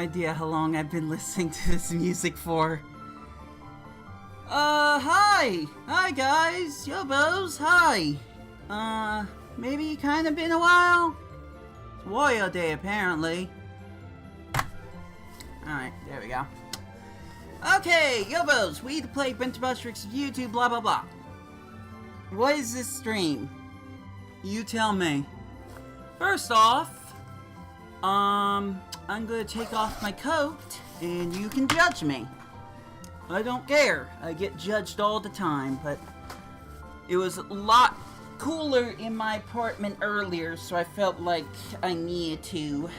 idea how long I've been listening to this music for. Hi! Hi, guys! Yobos, hi! Maybe kinda been a while? It's Wario Day, apparently. Alright, there we go. Okay, Yobos, Wii2PLAY, Brintabustrix, YouTube, blah blah blah. What is this stream? You tell me. First off, I'm gonna take off my coat, and you can judge me. I don't care. I get judged all the time, but it was a lot cooler in my apartment earlier, so I felt like I needed to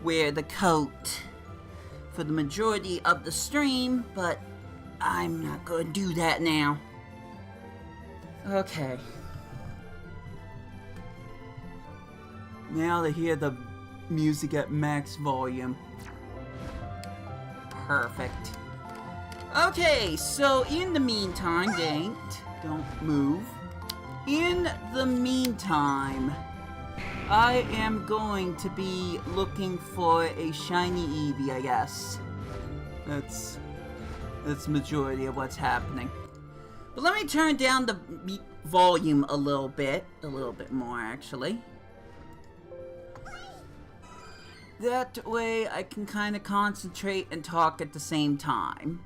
wear the coat for the majority of the stream, but I'm not gonna do that now. Okay. Now to hear the music at max volume. Perfect. Okay, so in the meantime, don't move. In the meantime, I am going to be looking for a shiny Eevee, I guess. That's the majority of what's happening. But let me turn down the volume a little bit more actually. That way I can kind of concentrate and talk at the same time.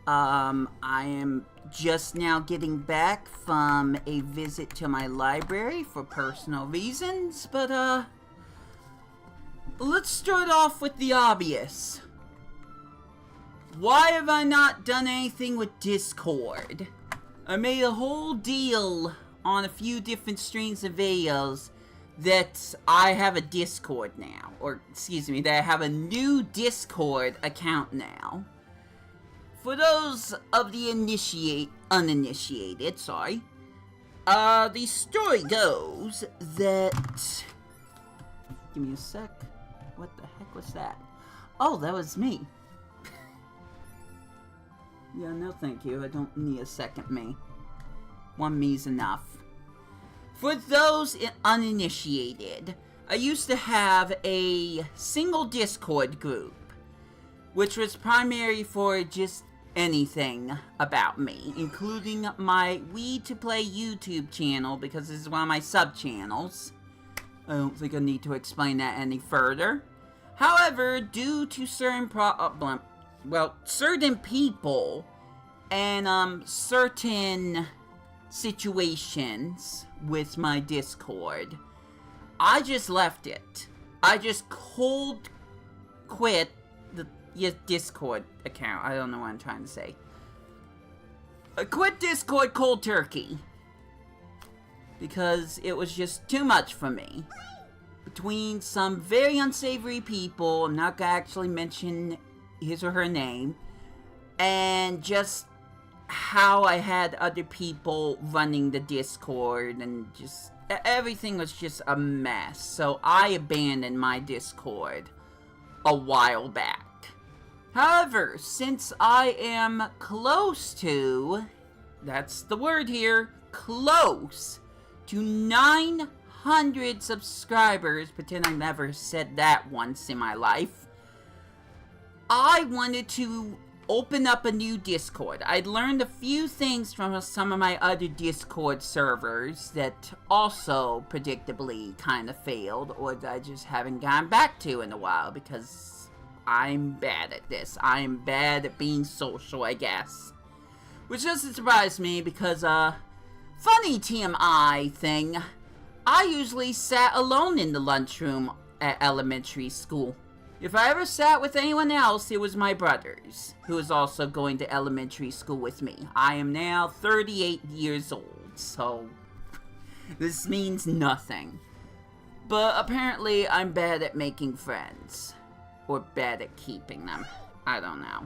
I am just now getting back from a visit to my library for personal reasons, but let's start off with the obvious. Why have I not done anything with Discord? I made a whole deal on a few different streams of videos that I have a Discord now, or excuse me, that I have a new Discord account now. For those of the uninitiated, sorry, the story goes that, give me a sec, what the heck was that? Oh, that was me. Yeah, no thank you, I don't need a second me. One me's enough. For those uninitiated, I used to have a single Discord group, which was primary for just anything about me, including my Wii2PLAY YouTube channel, because this is one of my sub-channels. I don't think I need to explain that any further. However, due to certain certain people and certain situations with my Discord, I just left it. I just cold quit the Discord account. I don't know what I'm trying to say. I quit Discord cold turkey because it was just too much for me. Between some very unsavory people, I'm not gonna actually mention his or her name, and just how I had other people running the Discord, and just everything was just a mess. So I abandoned my Discord a while back. However, since I am close to, that's the word here, close to 900 subscribers, pretend I never said that once in my life, I wanted to open up a new Discord. I'd learned a few things from some of my other Discord servers that also predictably kind of failed, or that I just haven't gone back to in a while, because I'm bad at this. I'm bad at being social, I guess. Which doesn't surprise me, because, funny TMI thing, I usually sat alone in the lunchroom at elementary school. If I ever sat with anyone else, it was my brothers, who was also going to elementary school with me. I am now 38 years old, so this means nothing. But apparently, I'm bad at making friends. Or bad at keeping them. I don't know.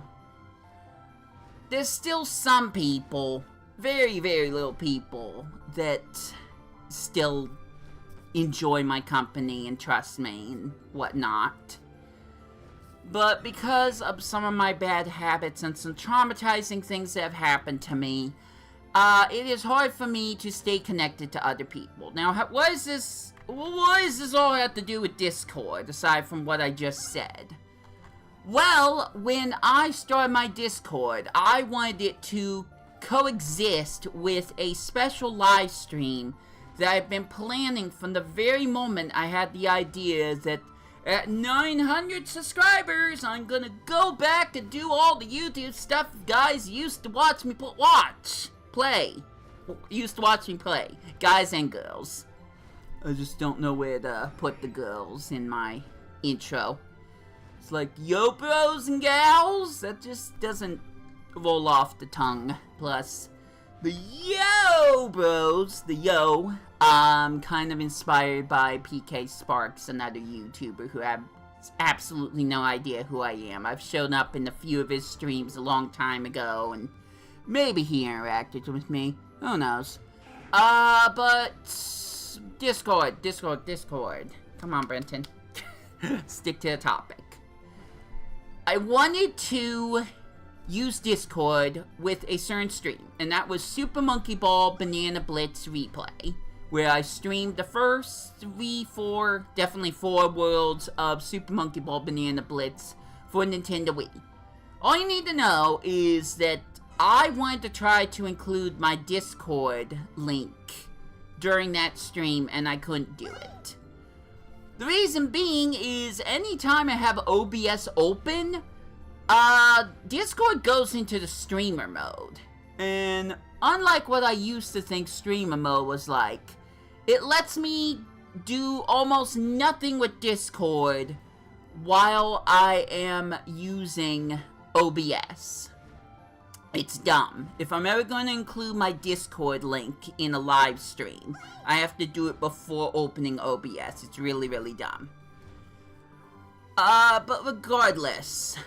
There's still some people, very, very little people, that still enjoy my company and trust me and whatnot. But because of some of my bad habits and some traumatizing things that have happened to me, it is hard for me to stay connected to other people. Now, what does this all have to do with Discord, aside from what I just said? Well, when I started my Discord, I wanted it to coexist with a special live stream that I've been planning from the very moment I had the idea that at 900 subscribers, I'm gonna go back and do all the YouTube stuff guys used to watch me play. Used to watch me play. Guys and girls. I just don't know where to put the girls in my intro. It's like, yo bros and gals, that just doesn't roll off the tongue. Plus, the yo bros, the yo, kind of inspired by PK Sparks, another YouTuber who has absolutely no idea who I am. I've shown up in a few of his streams a long time ago, and maybe he interacted with me. Who knows? But Discord. Come on, Brenton. Stick to the topic. I wanted to use Discord with a certain stream, and that was Super Monkey Ball Banana Blitz Replay, where I streamed the first definitely four worlds of Super Monkey Ball Banana Blitz for Nintendo Wii. All you need to know is that I wanted to try to include my Discord link during that stream, and I couldn't do it. The reason being is anytime I have OBS open, Discord goes into the streamer mode. And unlike what I used to think streamer mode was like, it lets me do almost nothing with Discord while I am using OBS. It's dumb. If I'm ever going to include my Discord link in a live stream, I have to do it before opening OBS. It's really, really dumb. But regardless,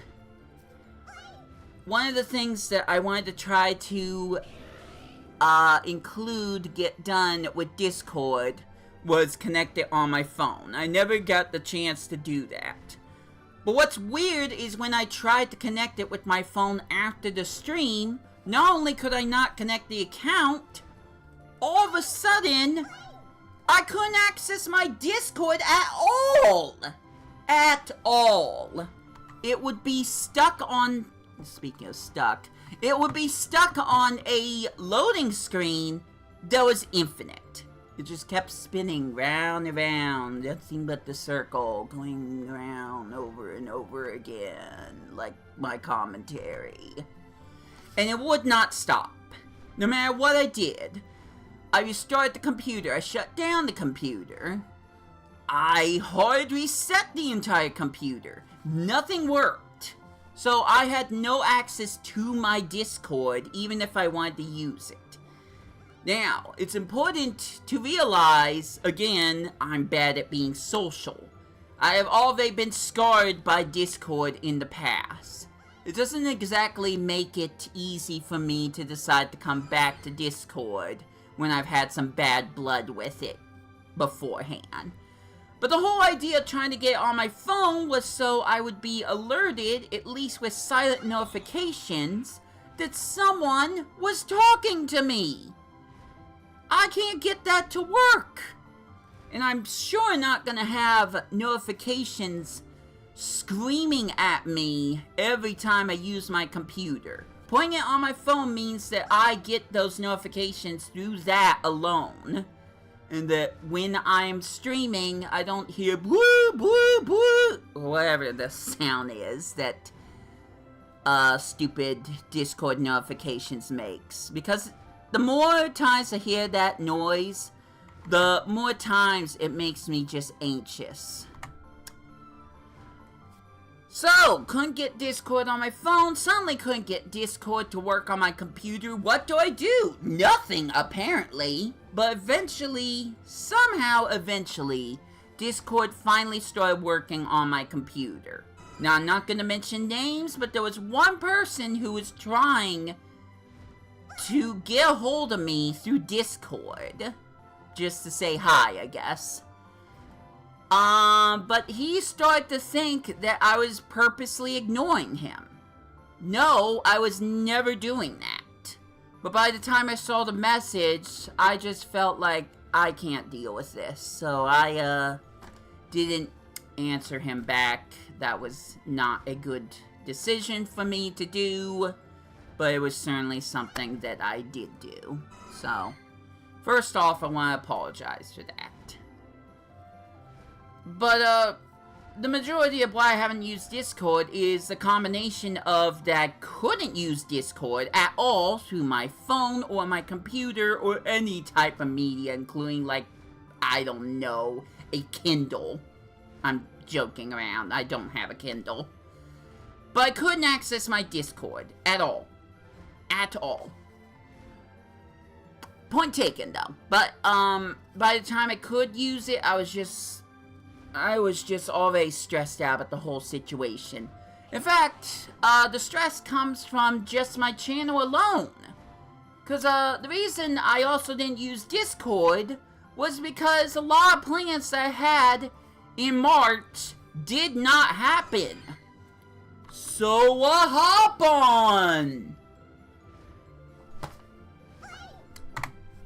one of the things that I wanted to try to get done with Discord was connect it on my phone. I never got the chance to do that. But what's weird is when I tried to connect it with my phone after the stream, not only could I not connect the account, all of a sudden, I couldn't access my Discord at all! At all. It would be stuck on... Speaking of stuck, it would be stuck on a loading screen that was infinite. It just kept spinning round and round, nothing but the circle, going around over and over again, like my commentary. And it would not stop. No matter what I did, I restarted the computer, I shut down the computer, I hard reset the entire computer. Nothing worked. So I had no access to my Discord, even if I wanted to use it. Now, it's important to realize, again, I'm bad at being social. I have already been scarred by Discord in the past. It doesn't exactly make it easy for me to decide to come back to Discord when I've had some bad blood with it beforehand. But the whole idea of trying to get it on my phone was so I would be alerted, at least with silent notifications, that someone was talking to me. I can't get that to work. And I'm sure not gonna have notifications screaming at me every time I use my computer. Putting it on my phone means that I get those notifications through that alone. And that when I'm streaming, I don't hear blue, blue, blue, or whatever the sound is that stupid Discord notifications makes. Because the more times I hear that noise, the more times it makes me just anxious. So, couldn't get Discord on my phone, suddenly couldn't get Discord to work on my computer. What do? Nothing, apparently. But eventually, somehow eventually, Discord finally started working on my computer. Now, I'm not gonna mention names, but there was one person who was trying to get a hold of me through Discord. Just to say hi, I guess. But he started to think that I was purposely ignoring him. No, I was never doing that. But by the time I saw the message, I just felt like I can't deal with this. So I, didn't answer him back that was not a good decision for me to do, but it was certainly something that I did do. So, first off, I want to apologize for that. But, the majority of why I haven't used Discord is the combination of that I couldn't use Discord at all through my phone or my computer or any type of media, including, like, I don't know, a Kindle. I'm joking around. I don't have a Kindle. But I couldn't access my Discord at all. At all. Point taken, though. But, by the time I could use it, I was just already stressed out about the whole situation. In fact, the stress comes from just my channel alone. Because, the reason I also didn't use Discord was because a lot of plans that I had in March did not happen. So, hop on!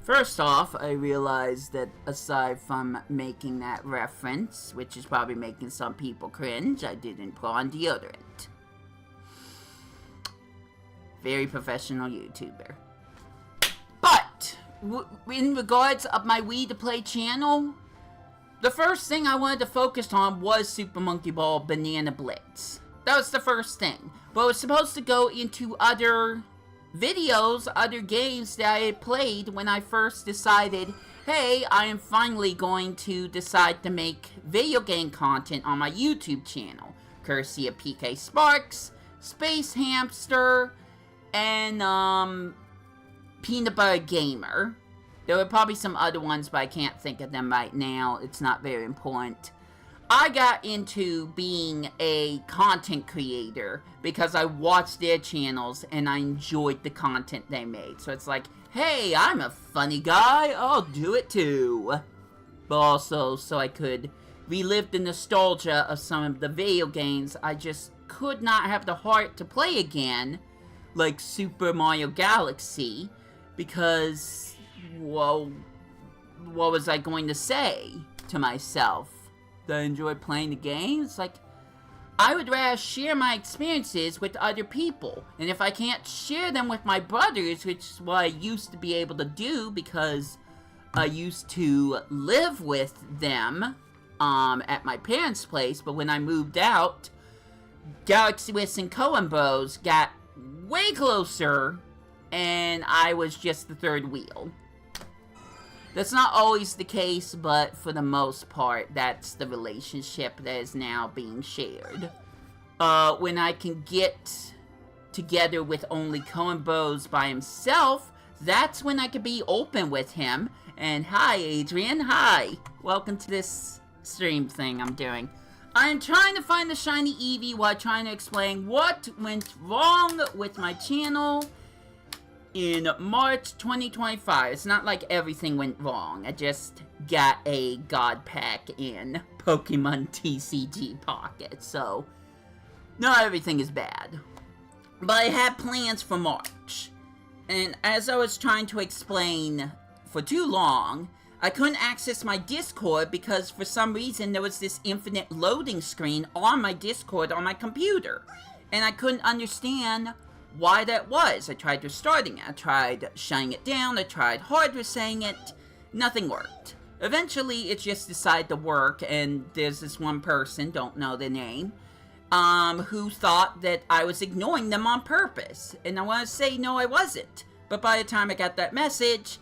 First off, I realized that aside from making that reference, which is probably making some people cringe, I didn't put on deodorant. Very professional YouTuber. But, in regards of my Wii2PLAY channel, the first thing I wanted to focus on was Super Monkey Ball Banana Blitz. That was the first thing. But I was supposed to go into other videos, other games that I had played when I first decided, hey, I am finally going to decide to make video game content on my YouTube channel. Courtesy of PK Sparks, Space Hamster, and, Peanut Butter Gamer. There were probably some other ones, but I can't think of them right now. It's not very important. I got into being a content creator because I watched their channels and I enjoyed the content they made. So it's like, hey, I'm a funny guy, I'll do it too. But also, so I could relive the nostalgia of some of the video games I just could not have the heart to play again, like Super Mario Galaxy, because, well, what was I going to say to myself? That I enjoy playing the games? Like, I would rather share my experiences with other people. And if I can't share them with my brothers, which is what I used to be able to do because I used to live with them at my parents' place, but when I moved out, Galaxy West and Coen Bros got way closer, and I was just the third wheel. That's not always the case, but for the most part, that's the relationship that is now being shared. When I can get together with only Coen Bros by himself, that's when I can be open with him. And hi, Adrian. Hi. Welcome to this stream thing I'm doing. I'm trying to find the shiny Eevee while trying to explain what went wrong with my channel in March 2025. It's not like everything went wrong. I just got a God Pack in Pokemon TCG Pocket, so not everything is bad. But I had plans for March, and as I was trying to explain for too long, I couldn't access my Discord because for some reason there was this infinite loading screen on my Discord on my computer, and I couldn't understand why that was. I tried restarting it, I tried shutting it down, I tried hard resetting it, nothing worked. Eventually, it just decided to work, and there's this one person, don't know the name, who thought that I was ignoring them on purpose. And I want to say, no, I wasn't. But by the time I got that message,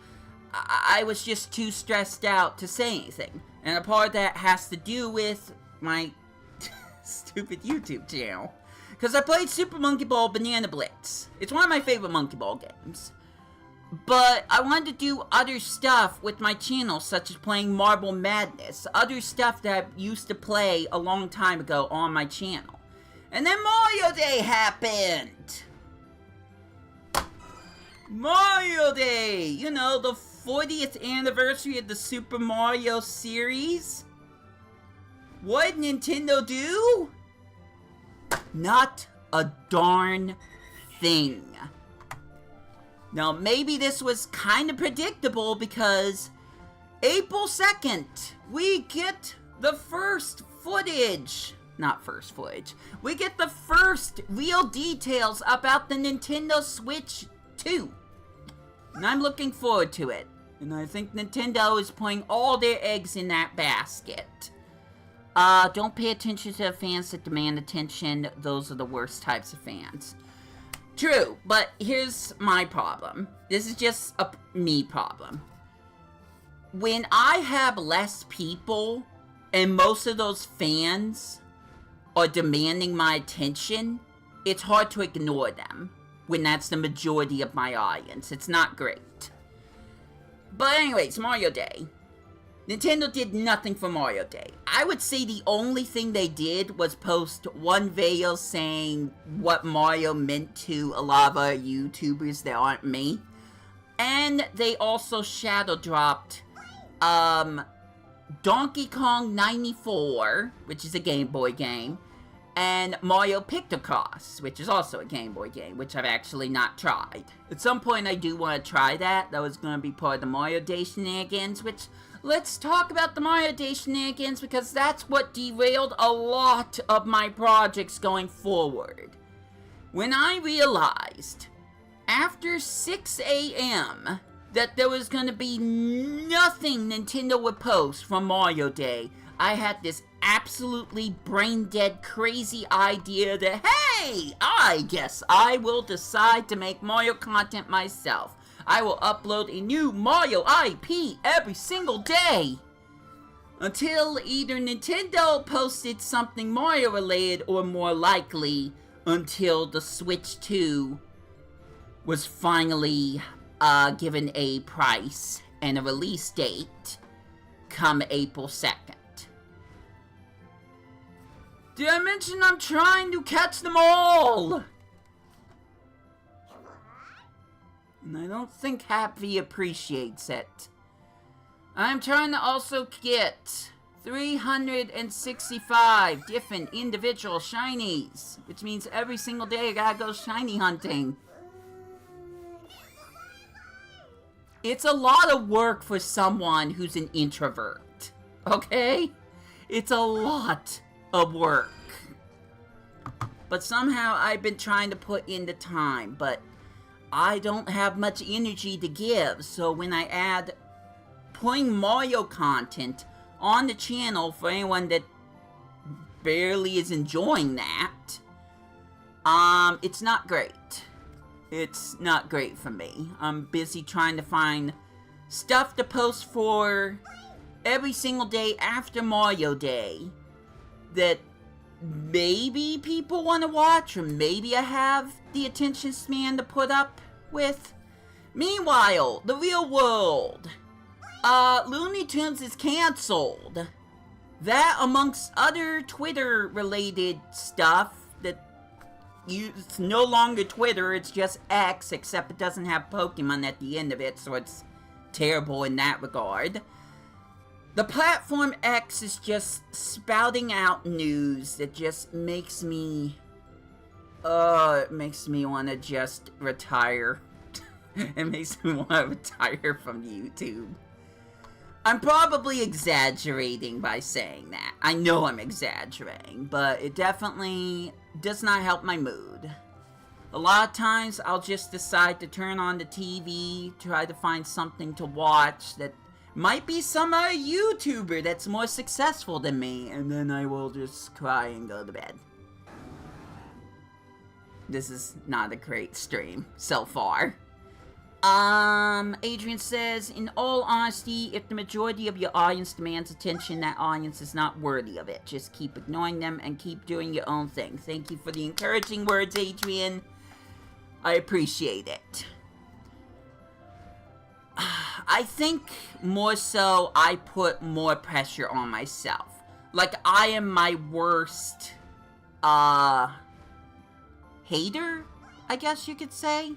I was just too stressed out to say anything. And a part of that has to do with my stupid YouTube channel. Because I played Super Monkey Ball Banana Blitz. It's one of my favorite Monkey Ball games. But I wanted to do other stuff with my channel, such as playing Marble Madness. Other stuff that I used to play a long time ago on my channel. And then Mario Day happened! Mario Day! You know, the 40th anniversary of the Super Mario series? What did Nintendo do? Not a darn thing. Now, maybe this was kind of predictable because April 2nd, we get the first footage. not first footage. We get the first real details about the Nintendo Switch 2. And I'm looking forward to it. And I think Nintendo is putting all their eggs in that basket. Don't pay attention to the fans that demand attention. Those are the worst types of fans. True, but here's my problem. This is just a me problem. When I have less people, and most of those fans are demanding my attention, it's hard to ignore them when that's the majority of my audience. It's not great. But anyways, Mario Day. Nintendo did nothing for Mario Day. I would say the only thing they did was post one video saying what Mario meant to a lot of other YouTubers that aren't me. And they also shadow dropped Donkey Kong 94, which is a Game Boy game, and Mario Pictocross, which is also a Game Boy game, which I've actually not tried. At some point I do want to try that. That was going to be part of the Mario Day shenanigans, which, let's talk about the Mario Day shenanigans, because that's what derailed a lot of my projects going forward. When I realized, after 6 a.m., that there was going to be nothing Nintendo would post from Mario Day, I had this absolutely brain-dead crazy idea that, hey, I guess I will decide to make Mario content myself. I will upload a new Mario IP every single day. Until either Nintendo posted something Mario related, or more likely, until the Switch 2 was finally given a price and a release date come April 2nd. Did I mention I'm trying to catch them all? And I don't think Happy appreciates it. I'm trying to also get 365 different individual shinies, which means every single day I gotta go shiny hunting. It's a lot of work for someone who's an introvert, okay? It's a lot of work. But somehow I've been trying to put in the time, but I don't have much energy to give, so when I add putting Mario content on the channel for anyone that barely is enjoying that, it's not great. It's not great for me. I'm busy trying to find stuff to post for every single day after Mario Day that maybe people want to watch, or maybe I have the attention span to put up with. Meanwhile, the real world. Looney Tunes is cancelled. That, amongst other Twitter-related stuff, that it's no longer Twitter, it's just X, except it doesn't have Pokemon at the end of it, so it's terrible in that regard. The platform X is just spouting out news that just makes me... it makes me want to just retire. It makes me want to retire from YouTube. I'm probably exaggerating by saying that. I know I'm exaggerating, but it definitely does not help my mood. A lot of times, I'll just decide to turn on the TV, try to find something to watch that might be some other YouTuber that's more successful than me, and then I will just cry and go to bed. This is not a great stream so far. Adrian says, in all honesty, if the majority of your audience demands attention, that audience is not worthy of it. Just keep ignoring them and keep doing your own thing. Thank you for the encouraging words, Adrian. I appreciate it. I think more so I put more pressure on myself. Like, I am my worst, hater, I guess you could say.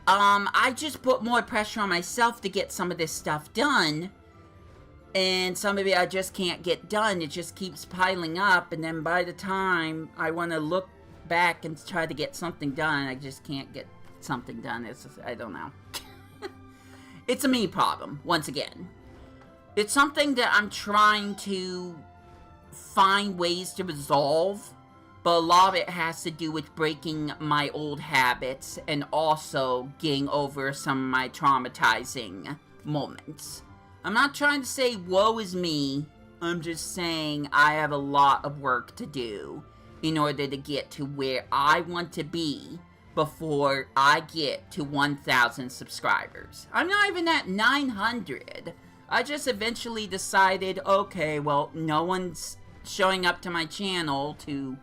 I just put more pressure on myself to get some of this stuff done. And some of it I just can't get done. It just keeps piling up. And then by the time I want to look back and try to get something done, I just can't get something done. It's just, I don't know. It's a me problem, once again. It's something that I'm trying to find ways to resolve, but a lot of it has to do with breaking my old habits and also getting over some of my traumatizing moments. I'm not trying to say woe is me, I'm just saying I have a lot of work to do in order to get to where I want to be before I get to 1,000 subscribers. I'm not even at 900. I just eventually decided, okay, well, no one's showing up to my channel to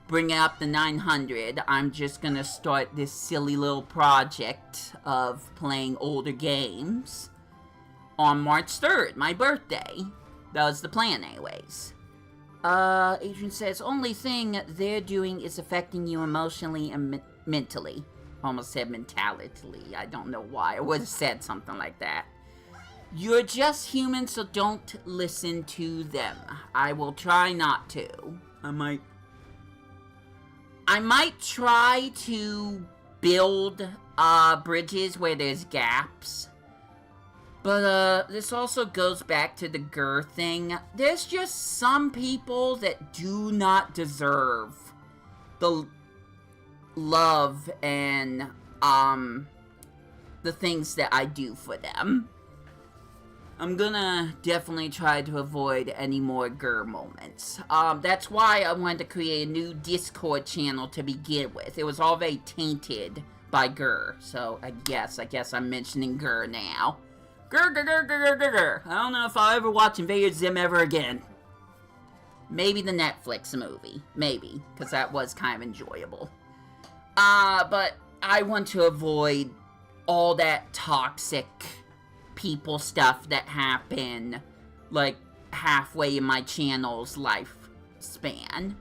bring up the 900. I'm just gonna start this silly little project of playing older games on March 3rd, my birthday. That was the plan anyways. Adrian says, only thing they're doing is affecting you emotionally and mentally. Almost said mentality. I don't know why. I would have said something like that. You're just human, so don't listen to them. I will try not to. I might try to build bridges where there's gaps. But this also goes back to the grr thing. There's just some people that do not deserve the love and the things that I do for them. I'm gonna definitely try to avoid any more grr moments. That's why I wanted to create a new Discord channel to begin with. It was already tainted by grr, so I guess I'm mentioning grr now. Grr. I don't know if I'll ever watch Invader Zim ever again. Maybe the Netflix movie. Maybe, because that was kind of enjoyable. But I want to avoid all that toxic people stuff that happen, like, halfway in my channel's lifespan.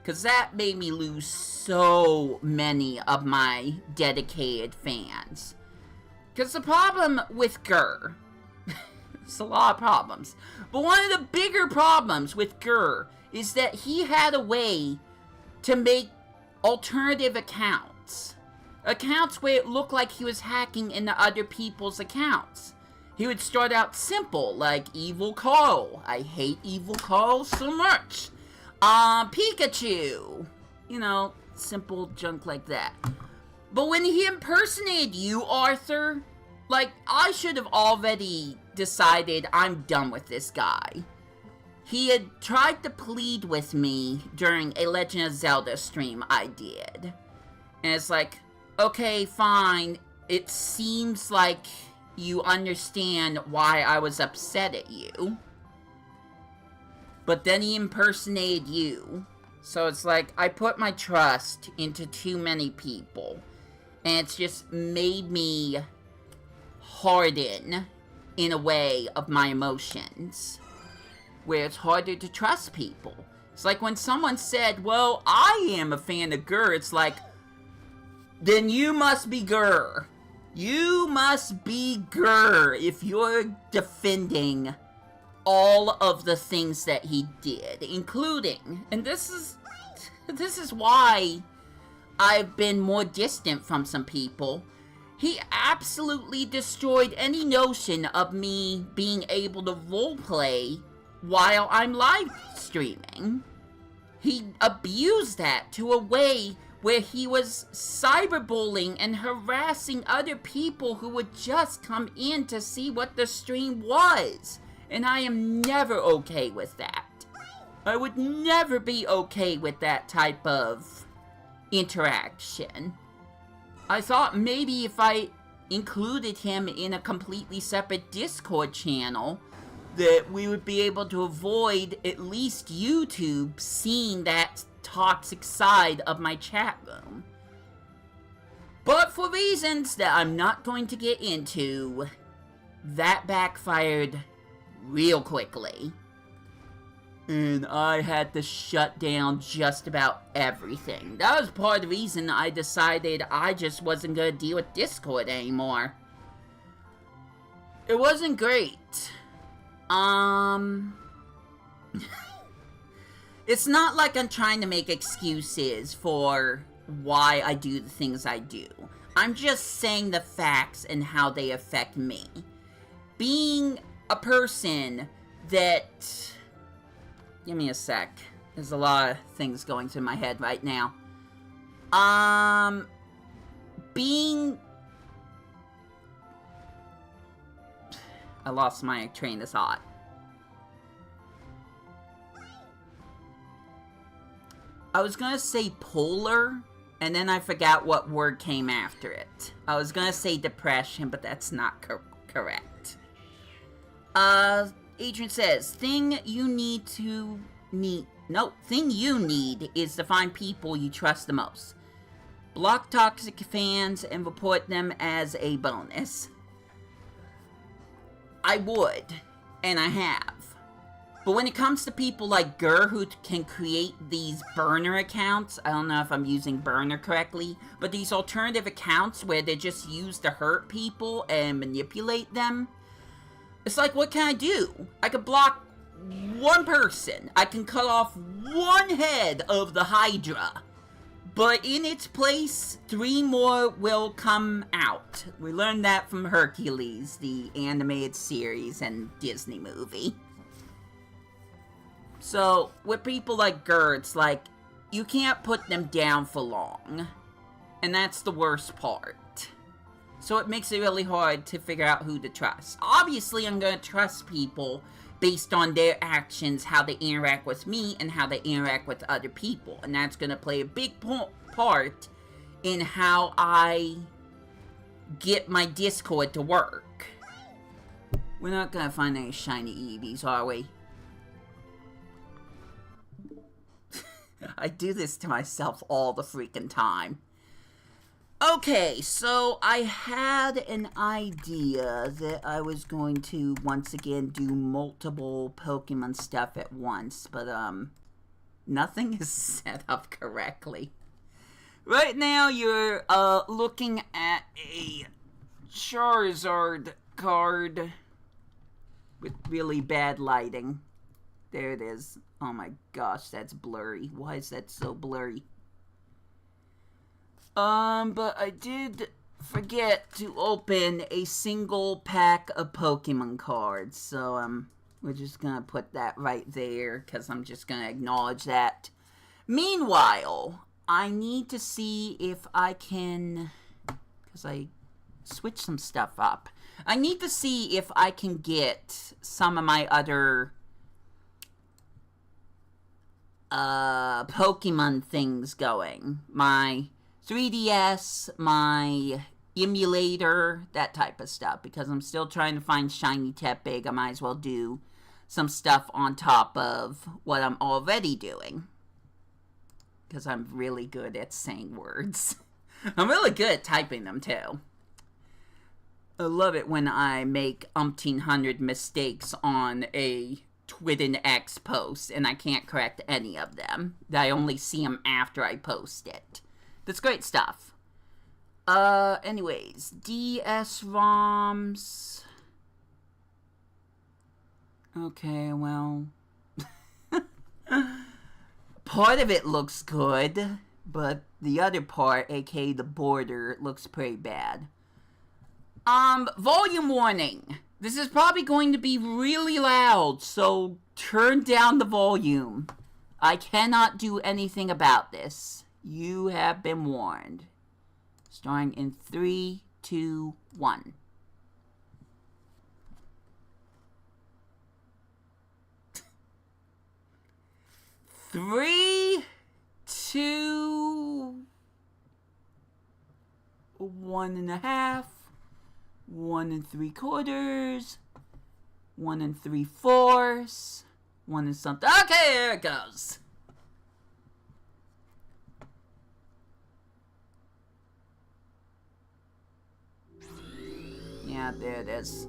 Because that made me lose so many of my dedicated fans. Because the problem with grr, it's a lot of problems, but one of the bigger problems with grr is that he had a way to make alternative accounts. Accounts where it looked like he was hacking into other people's accounts. He would start out simple, like Evil Carl. I hate Evil Carl so much. Pikachu. You know, simple junk like that. But when he impersonated you, Arthur, like, I should have already decided I'm done with this guy. He had tried to plead with me during a Legend of Zelda stream I did. And it's like, okay, fine. It seems like you understand why I was upset at you. But then he impersonated you. So it's like, I put my trust into too many people. And it's just made me harden in a way of my emotions. Where it's harder to trust people. It's like when someone said, well, I am a fan of grr. It's like, then you must be grr. You must be grr if you're defending all of the things that he did. Including, and this is why I've been more distant from some people. He absolutely destroyed any notion of me being able to roleplay while I'm live streaming. He abused that to a way where he was cyberbullying and harassing other people who would just come in to see what the stream was. And I am never okay with that. I would never be okay with that type of interaction. I thought maybe if I included him in a completely separate Discord channel, that we would be able to avoid at least YouTube seeing that toxic side of my chat room. But for reasons that I'm not going to get into, that backfired real quickly. And I had to shut down just about everything. That was part of the reason I decided I just wasn't going to deal with Discord anymore. It wasn't great. It's not like I'm trying to make excuses for why I do the things I do. I'm just saying the facts and how they affect me. Being a person that Give me a sec. There's a lot of things going through my head right now. Being... I lost my train of thought. I was gonna say polar, and then I forgot what word came after it. I was gonna say depression, but that's not correct. Adrian says, thing you need is to find people you trust the most. Block toxic fans and report them as a bonus. I would, and I have. But when it comes to people like Gur who can create these burner accounts, I don't know if I'm using burner correctly, but these alternative accounts where they're just used to hurt people and manipulate them, it's like, what can I do? I could block one person. I can cut off one head of the Hydra. But in its place, 3 more will come out. We learned that from Hercules, the animated series and Disney movie. So, with people like Gur, it's like, you can't put them down for long. And that's the worst part. So it makes it really hard to figure out who to trust. Obviously, I'm going to trust people based on their actions, how they interact with me, and how they interact with other people. And that's going to play a big part in how I get my Discord to work. We're not going to find any shiny Eevees, are we? I do this to myself all the freaking time. Okay, so I had an idea that I was going to once again do multiple Pokemon stuff at once, but nothing is set up correctly. Right now you're looking at a Charizard card with really bad lighting. There it is. Oh my gosh, that's blurry. Why is that so blurry? But I did forget to open a single pack of Pokemon cards, so, we're just gonna put that right there, because I'm just gonna acknowledge that. Meanwhile, I need to see if I can, because I switched some stuff up. I need to see if I can get some of my other Pokemon things going. My 3DS, my emulator, that type of stuff. Because I'm still trying to find shiny Tepig. I might as well do some stuff on top of what I'm already doing. Because I'm really good at saying words. I'm really good at typing them too. I love it when I make umpteen hundred mistakes on a Twitter X post and I can't correct any of them. I only see them after I post it. That's great stuff. Anyways, DS ROMs. Okay, well. Part of it looks good, but the other part, aka the border, looks pretty bad. Volume warning. This is probably going to be really loud, so turn down the volume. I cannot do anything about this. You have been warned. Starting in 3, 2, 1. Three, 2, 1.5, 1 3/4, 1 3/4, 1 and something. Okay, here it goes. Yeah, there it is.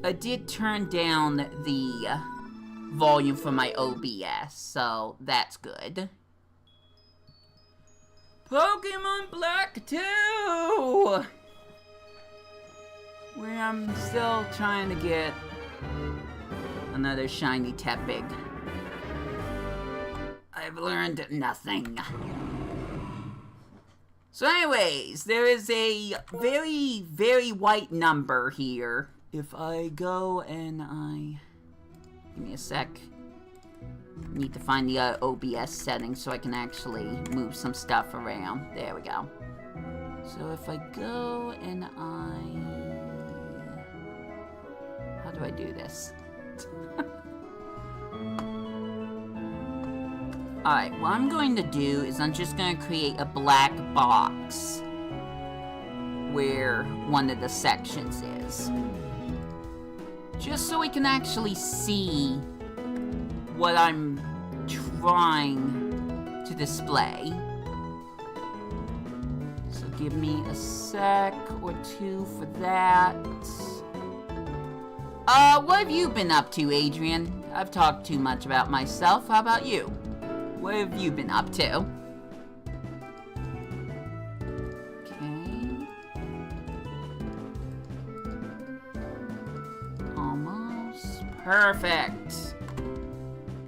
I did turn down the volume for my OBS, so that's good. Pokemon Black 2! Where I'm still trying to get another shiny Tepig. I've learned nothing. So anyways, there is a very, very white number here. If I go and I Give me a sec. Need to find the OBS settings so I can actually move some stuff around. There we go. So if I go and how do I do this? Alright, what I'm going to do is I'm just going to create a black box where one of the sections is. Just so we can actually see what I'm trying to display. So give me a sec or two for that. What have you been up to, Adrian? I've talked too much about myself. How about you? What have you been up to? Okay. Almost perfect.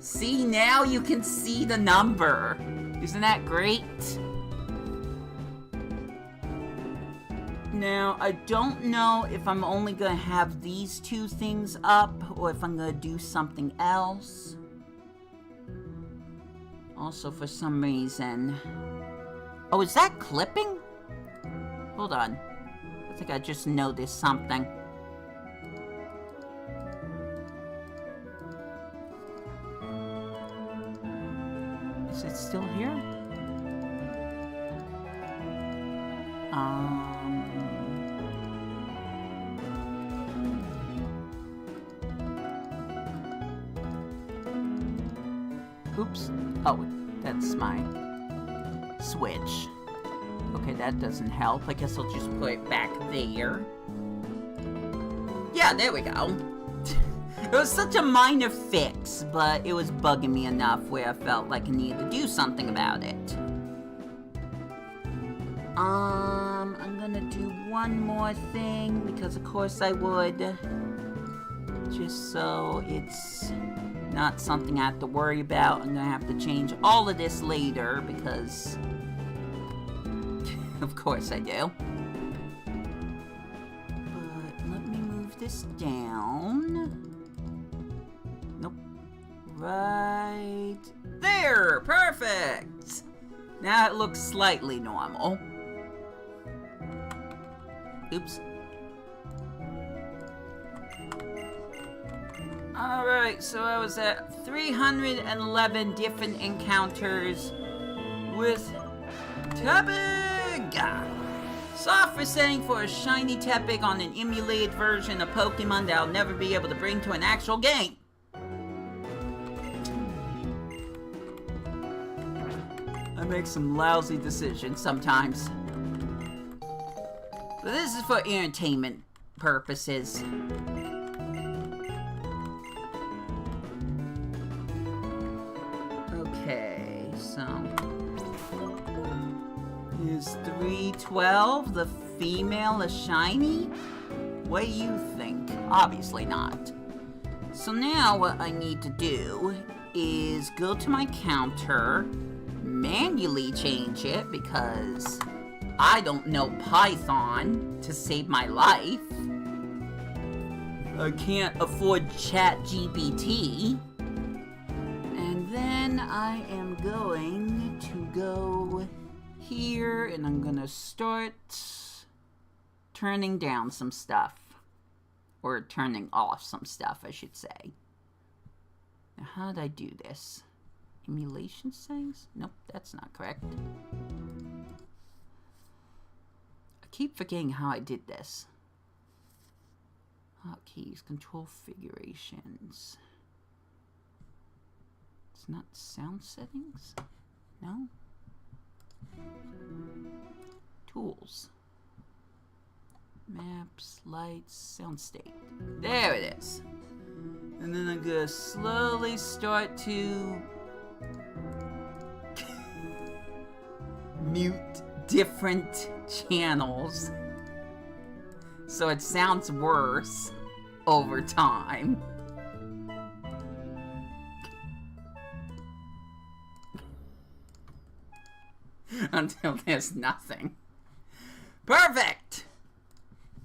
See, now you can see the number. Isn't that great? Now, I don't know if I'm only going to have these two things up or if I'm going to do something else. Also, for some reason... Oh, is that clipping? Hold on. I think I just noticed something. Is it still here? Oops. Oh, that's my switch. Okay, that doesn't help. I guess I'll just put it back there. Yeah, there we go. It was such a minor fix, but it was bugging me enough where I felt like I needed to do something about it. I'm gonna do one more thing, because of course I would. Just so it's not something I have to worry about. I'm gonna have to change all of this later, because of course I do. But let me move this down. Nope. Right there! Perfect! Now it looks slightly normal. Oops. Alright, so I was at 311 different encounters with Tepig! Software setting for a shiny Tepig on an emulated version of Pokemon that I'll never be able to bring to an actual game. I make some lousy decisions sometimes. But this is for entertainment purposes. Okay, so... is 312 the female a shiny? What do you think? Obviously not. So now what I need to do is go to my counter, manually change it because I don't know Python to save my life. I can't afford ChatGPT. And then I am going to go here and I'm gonna start turning down some stuff. Or turning off some stuff, I should say. Now, how did I do this? Emulation settings? Nope, that's not correct. I keep forgetting how I did this. Hotkeys, control configurations. It's not sound settings? No? Tools. Maps, lights, sound state. There it is. And then I'm gonna slowly start to mute different channels so it sounds worse over time. Until there's nothing. Perfect!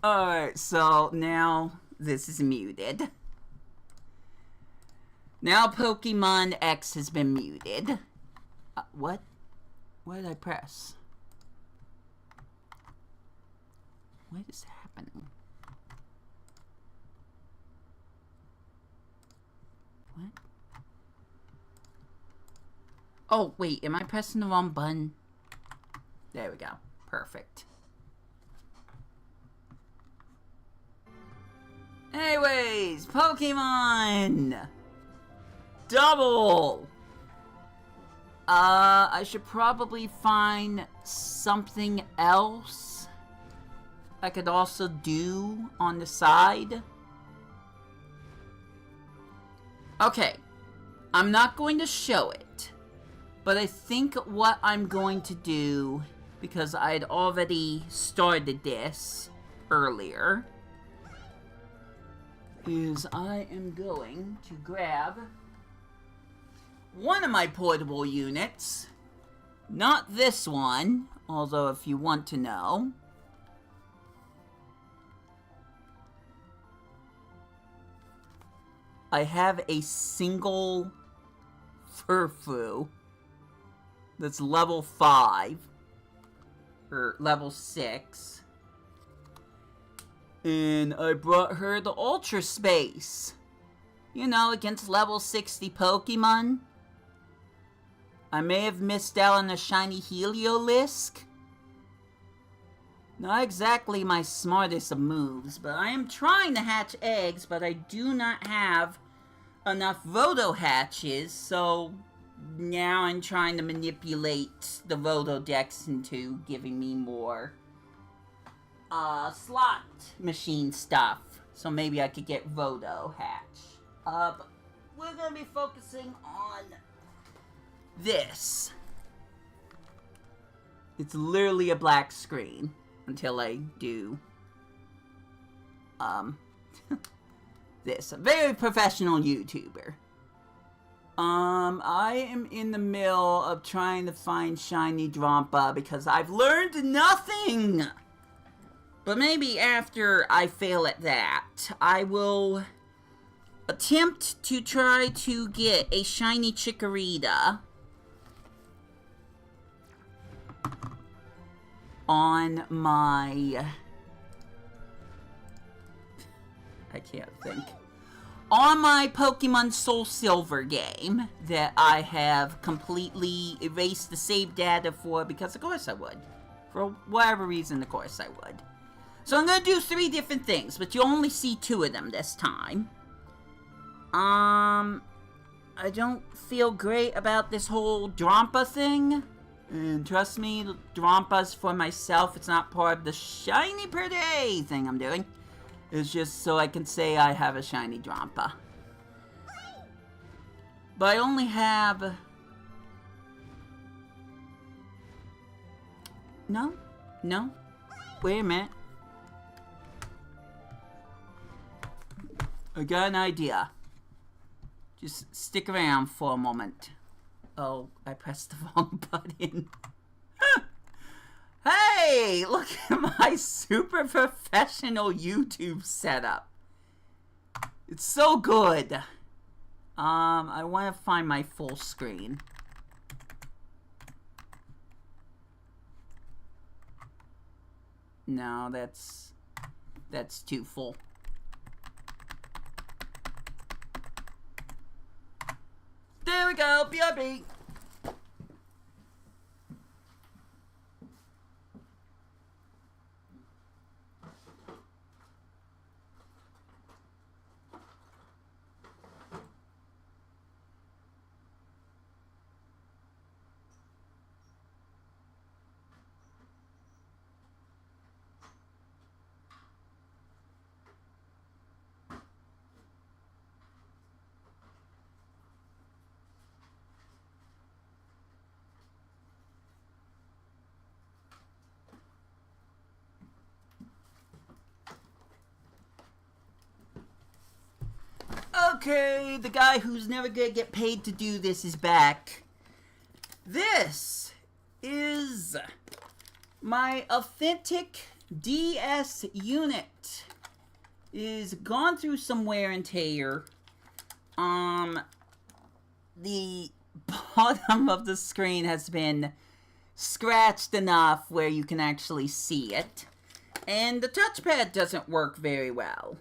Alright, so now this is muted. Now Pokemon X has been muted. What? What did I press? What is happening? What? Oh, wait, am I pressing the wrong button? There we go. Perfect. Anyways, Pokemon! Double! I should probably find something else I could also do on the side. Okay, I'm not going to show it, but I think what I'm going to do, because I had already started this earlier, is I am going to grab one of my portable units, not this one, although if you want to know. I have a single Furfrou that's level 5, or level 6. And I brought her the Ultra Space. You know, against level 60 Pokemon. I may have missed out on a shiny Heliolisk. Not exactly my smartest of moves, but I am trying to hatch eggs, but I do not have enough Roto hatches, so now I'm trying to manipulate the Rotodex into giving me more slot machine stuff, so maybe I could get Roto hatch. But we're gonna be focusing on this. It's literally a black screen until I do this. A very professional YouTuber. I am in the middle of trying to find shiny Drampa because I've learned nothing. But maybe after I fail at that, I will attempt to try to get a shiny Chikorita on my... I can't think. On my Pokemon Soul Silver game that I have completely erased the save data for, because of course I would. For whatever reason, of course I would. So I'm gonna do 3 different things, but you'll only see 2 of them this time. I don't feel great about this whole Drampa thing. And trust me, Drampa's for myself. It's not part of the shiny per day thing I'm doing. It's just so I can say I have a shiny Drampa. But I only have... No. Wait a minute. I got an idea. Just stick around for a moment. Oh, I pressed the wrong button. Hey, look at my super professional YouTube setup. It's so good. I want to find my full screen. No, that's too full. There we go, BRB. Okay, the guy who's never gonna get paid to do this is back. This is my authentic DS unit. Is gone through some wear and tear. the bottom of the screen has been scratched enough where you can actually see it. And the touchpad doesn't work very well.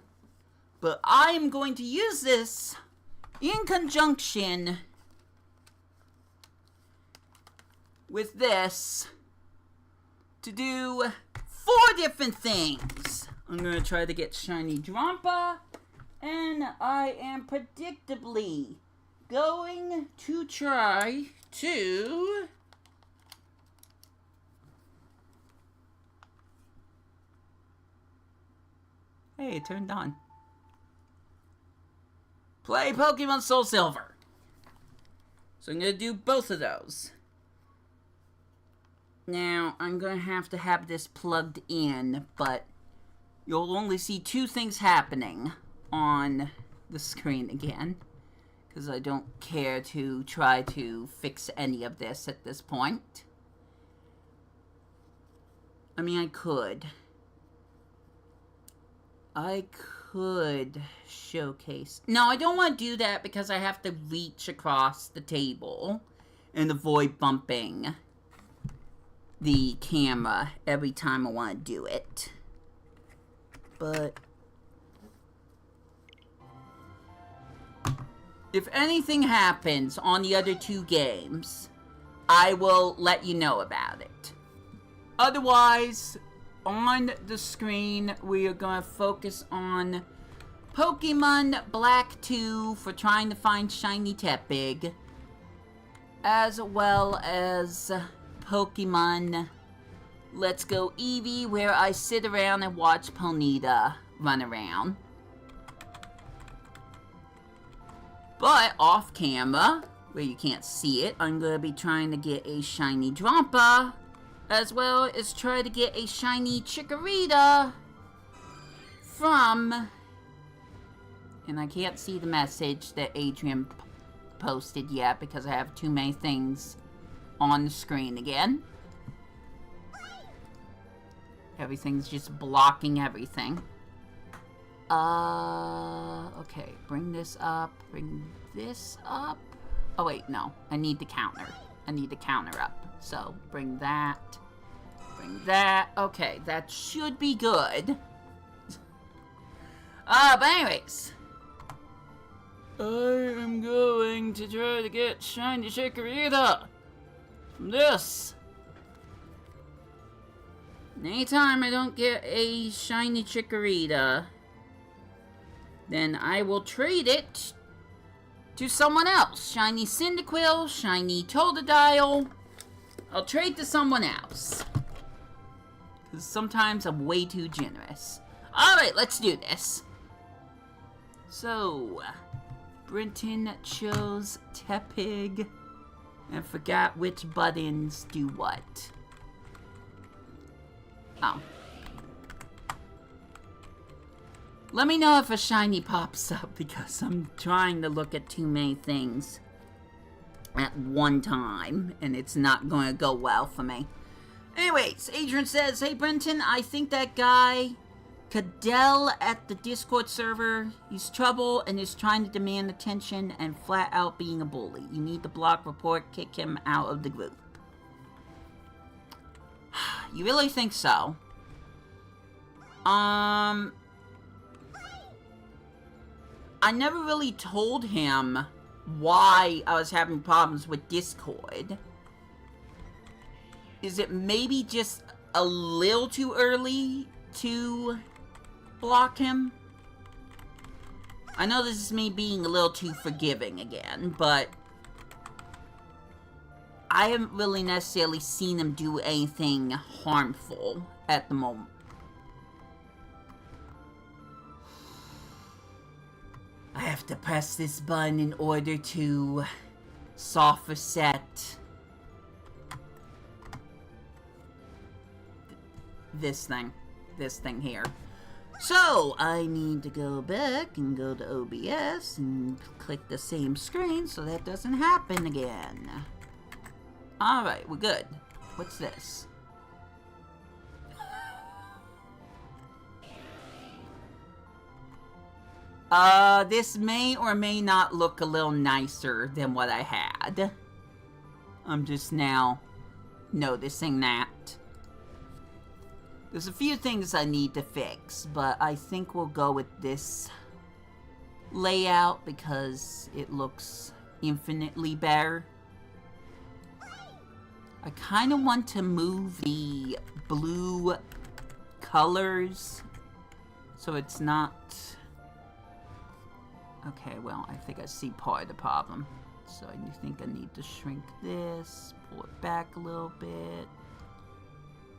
But I am going to use this in conjunction with this to do 4 different things. I'm going to try to get Shiny Drampa, and I am predictably going to try to... Hey, it turned on. Play Pokemon Soul Silver. So I'm going to do both of those. Now, I'm going to have this plugged in, but you'll only see 2 things happening on the screen again, because I don't care to try to fix any of this at this point. I mean, I could showcase. No, I don't want to do that because I have to reach across the table and avoid bumping the camera every time I want to do it. But if anything happens on the other 2 games, I will let you know about it. Otherwise, on the screen, we are going to focus on Pokemon Black 2 for trying to find Shiny Tepig, as well as Pokemon Let's Go Eevee, where I sit around and watch Ponyta run around. But off camera, where you can't see it, I'm going to be trying to get a Shiny Drampa, as well as try to get a Shiny Chikorita from... And I can't see the message that Adrian posted yet because I have too many things on the screen again. Everything's just blocking everything. Okay, bring this up, bring this up. Oh wait, no, I need the counter. I need the counter up. So, bring that, okay, that should be good. But anyways, I am going to try to get Shiny Chikorita from this. Anytime I don't get a Shiny Chikorita, then I will trade it to someone else. Shiny Cyndaquil, Shiny Totodile. I'll trade to someone else. Because sometimes I'm way too generous. Alright, let's do this. So, Brenton chose Tepig and forgot which buttons do what. Oh. Let me know if a shiny pops up because I'm trying to look at too many things at one time and it's not going to go well for me. Anyways, Adrian says, hey Brenton, I think that guy Cadell at the Discord server, he's trouble and is trying to demand attention and flat out being a bully. You need to block, report, kick him out of the group. You really think so? I never really told him why I was having problems with Discord. Is it maybe just a little too early to block him? I know this is me being a little too forgiving again, but I haven't really necessarily seen him do anything harmful at the moment. I have to press this button in order to soft reset this thing here. So, I need to go back and go to OBS and click the same screen so that doesn't happen again. Alright, we're good. What's this? This may or may not look a little nicer than what I had. I'm just now noticing that. There's a few things I need to fix, but I think we'll go with this layout because it looks infinitely better. I kind of want to move the blue colors so it's not... Okay, well, I think I see part of the problem. So I think I need to shrink this, pull it back a little bit.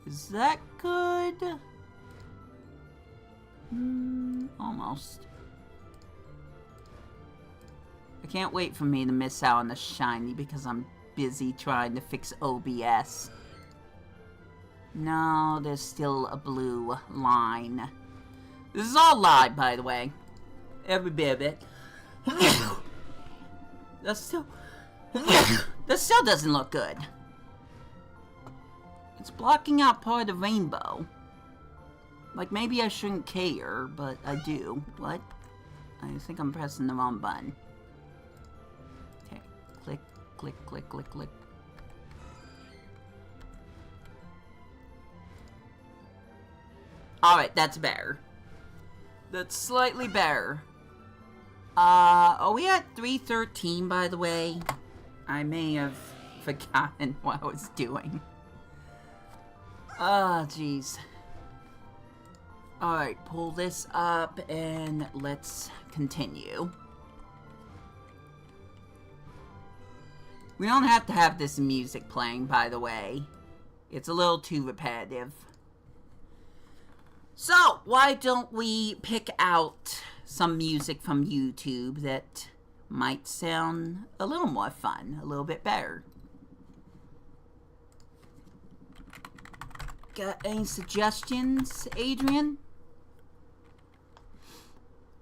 Is that good? Almost. I can't wait for me to miss out on the shiny because I'm busy trying to fix OBS. No, there's still a blue line. This is all live, by the way. Every bit of it. That still doesn't look good. It's blocking out part of the rainbow. Like, maybe I shouldn't care, but I do. What? I think I'm pressing the wrong button. Okay. Click, click, click, click, click. Alright, that's better. That's slightly better. Are we at 313, by the way? I may have forgotten what I was doing. Ah, jeez. Alright, pull this up and let's continue. We don't have to have this music playing, by the way. It's a little too repetitive. So, why don't we pick out some music from YouTube that might sound a little more fun, a little bit better. Got any suggestions, Adrian?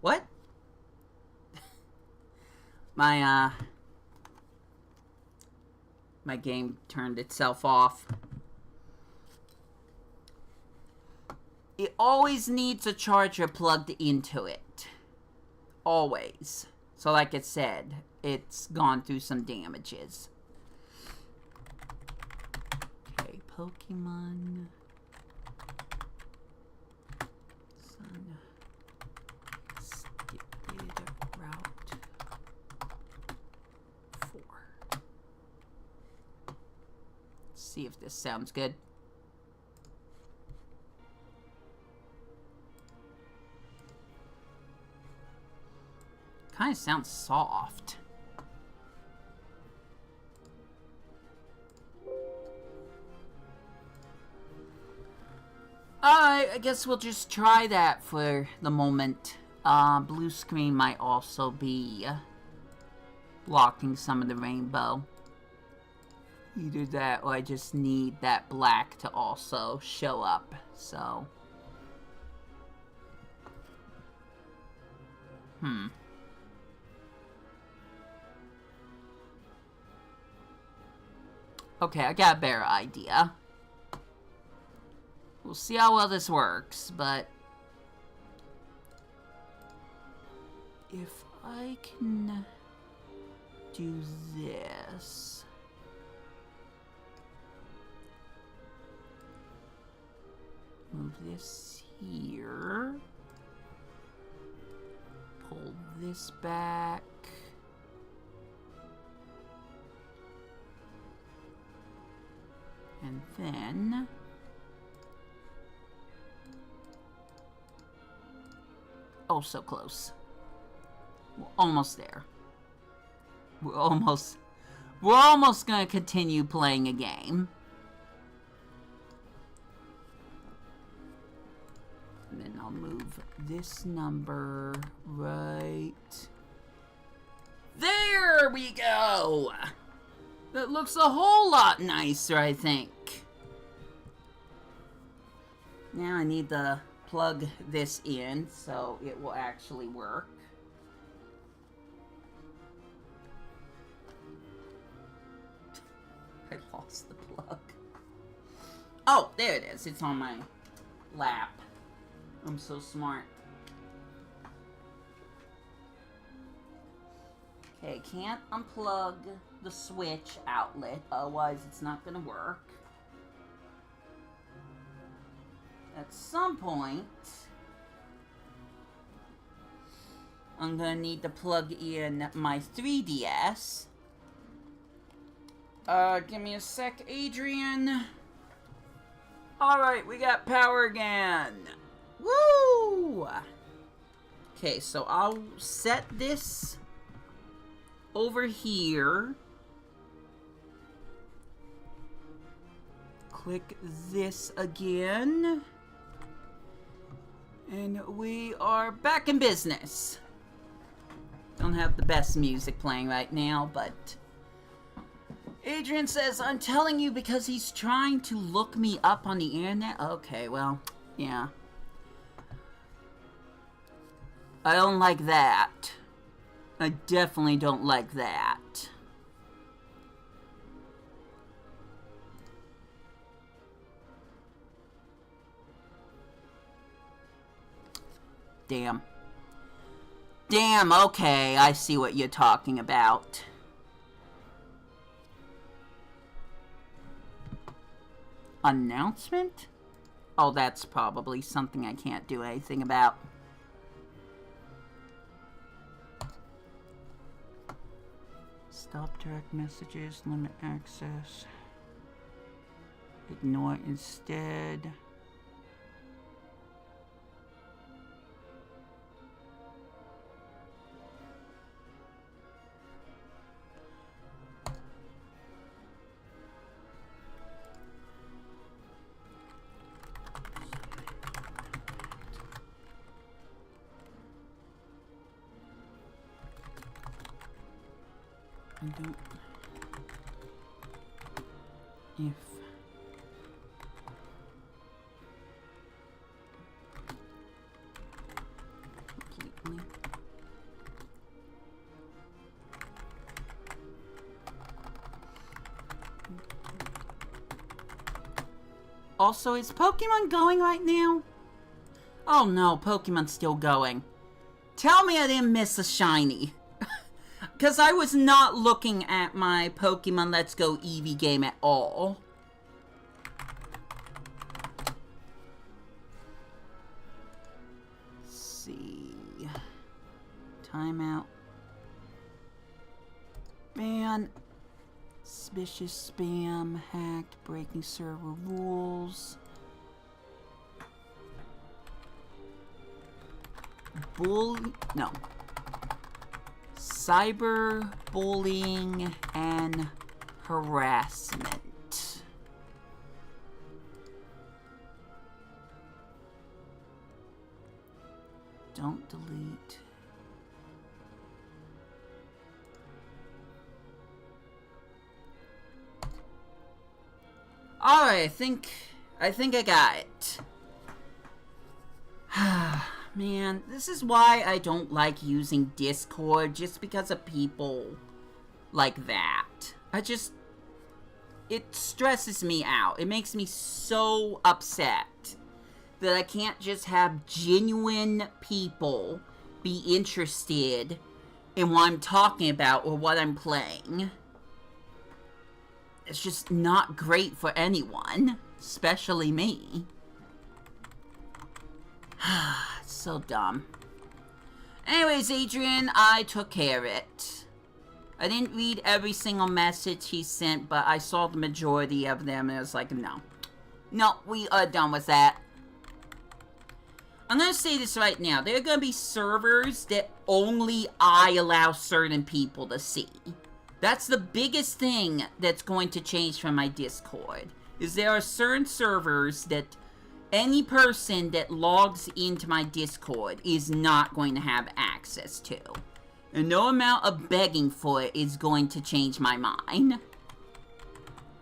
What? My game turned itself off. It always needs a charger plugged into it. Always. So like it said, it's gone through some damages. Okay, Pokemon. Sun. Skip Route 4. Let's see if this sounds good. Kind of sounds soft. Alright, I guess we'll just try that for the moment. Blue screen might also be blocking some of the rainbow. Either that or I just need that black to also show up, so. Okay, I got a better idea. We'll see how well this works, but if I can do this. Move this here. Pull this back. And then oh, so close. We're almost there. We're almost gonna continue playing a game. And then I'll move this number right there. We go. That looks a whole lot nicer, I think. Now I need to plug this in so it will actually work. I lost the plug. Oh, there it is. It's on my lap. I'm so smart. Okay, can't unplug the switch outlet, otherwise it's not gonna work. At some point, I'm gonna need to plug in my 3DS. Give me a sec, Adrian. Alright, we got power again. Woo! Okay, so I'll set this over here. Click this again. And we are back in business. Don't have the best music playing right now, but Adrian says, I'm telling you because he's trying to look me up on the internet. Okay, well, yeah. I don't like that. I definitely don't like that. Damn. Damn, okay, I see what you're talking about. Announcement? Oh, that's probably something I can't do anything about. Stop direct messages, limit access. Ignore instead. I don't... If... Completely... Also, is Pokemon going right now? Oh no, Pokemon's still going. Tell me I didn't miss a shiny. Because I was not looking at my Pokemon Let's Go Eevee game at all. Let's see. Timeout. Ban. Suspicious spam. Hacked. Breaking server rules. No. Cyberbullying and harassment. Don't delete. Alright, I think I got it. Man, this is why I don't like using Discord, just because of people like that. It stresses me out. It makes me so upset that I can't just have genuine people be interested in what I'm talking about or what I'm playing. It's just not great for anyone, especially me. It's so dumb. Anyways, Adrian, I took care of it. I didn't read every single message he sent, but I saw the majority of them, and I was like, no. No, we are done with that. I'm gonna say this right now. There are gonna be servers that only I allow certain people to see. That's the biggest thing that's going to change from my Discord. Is there are certain servers that any person that logs into my Discord is not going to have access to. And no amount of begging for it is going to change my mind.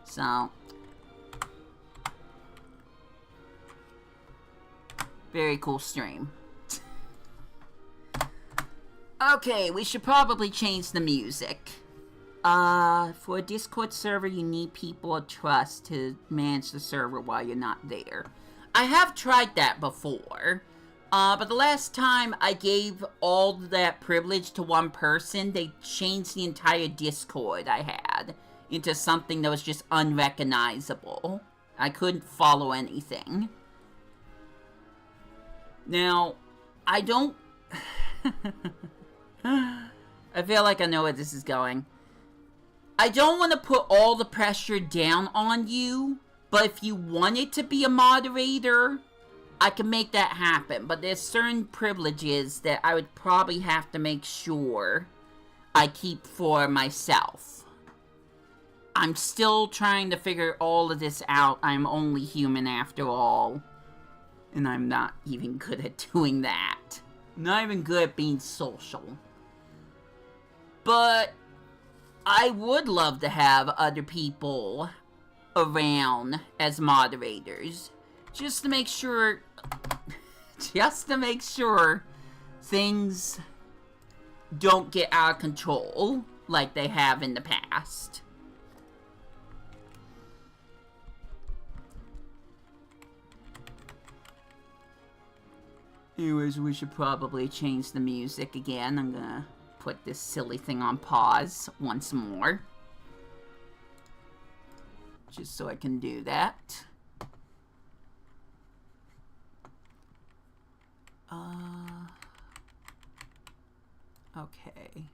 So. Very cool stream. Okay, we should probably change the music. For a Discord server, you need people of trust to manage the server while you're not there. I have tried that before, But the last time I gave all that privilege to one person, they changed the entire Discord I had into something that was just unrecognizable. I couldn't follow anything. Now, I don't... I feel like I know where this is going. I don't want to put all the pressure down on you, but if you wanted to be a moderator, I can make that happen. But there's certain privileges that I would probably have to make sure I keep for myself. I'm still trying to figure all of this out. I'm only human after all. And I'm not even good at doing that. Not even good at being social. But I would love to have other people around as moderators. Just to make sure things don't get out of control like they have in the past. Anyways, we should probably change the music again. I'm gonna put this silly thing on pause once more. Just so I can do that. Okay.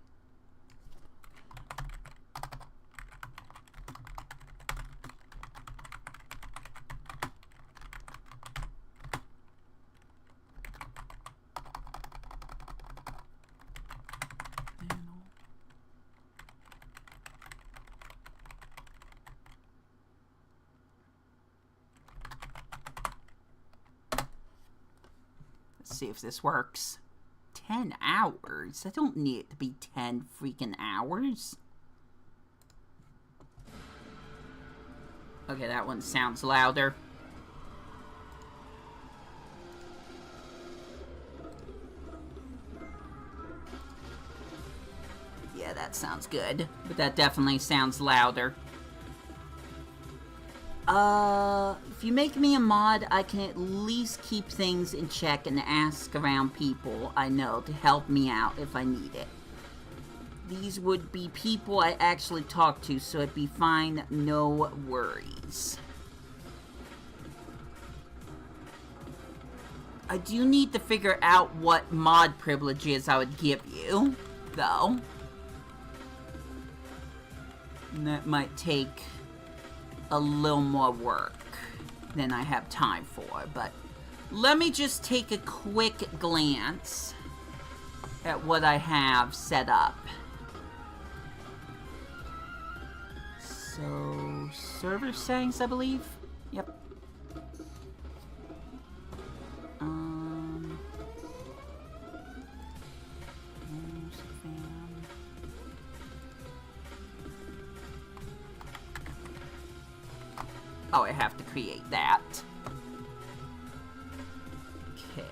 Let's see if this works. 10 hours? I don't need it to be 10 freaking hours. Okay, that one sounds louder. Yeah, that sounds good. But that definitely sounds louder. If you make me a mod, I can at least keep things in check and ask around people I know to help me out if I need it. These would be people I actually talk to, so it'd be fine, no worries. I do need to figure out what mod privileges I would give you, though. And that might take a little more work than I have time for, but let me just take a quick glance at what I have set up. So, server settings, I believe? Yep. Oh, I have to create that. Okay.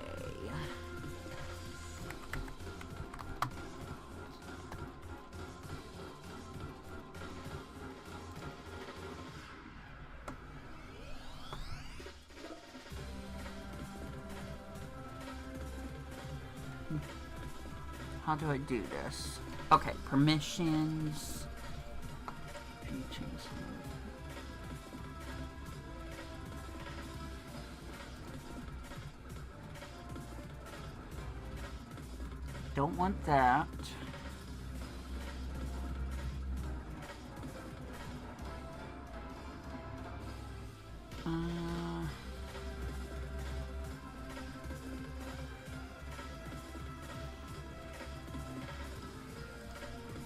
How do I do this? Okay, permissions. Don't want that.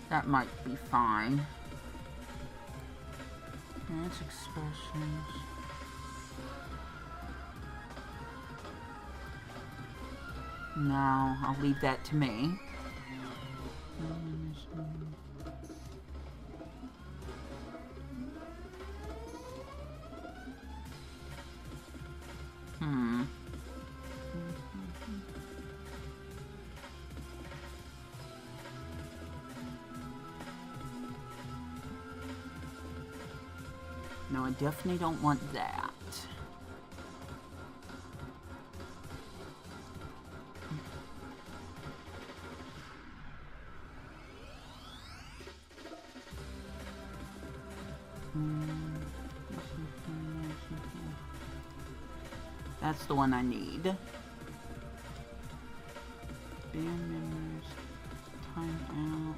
That might be fine. Dance expressions. No, I'll leave that to me. No, I definitely don't want that. That's the one I need. Band members. Time out.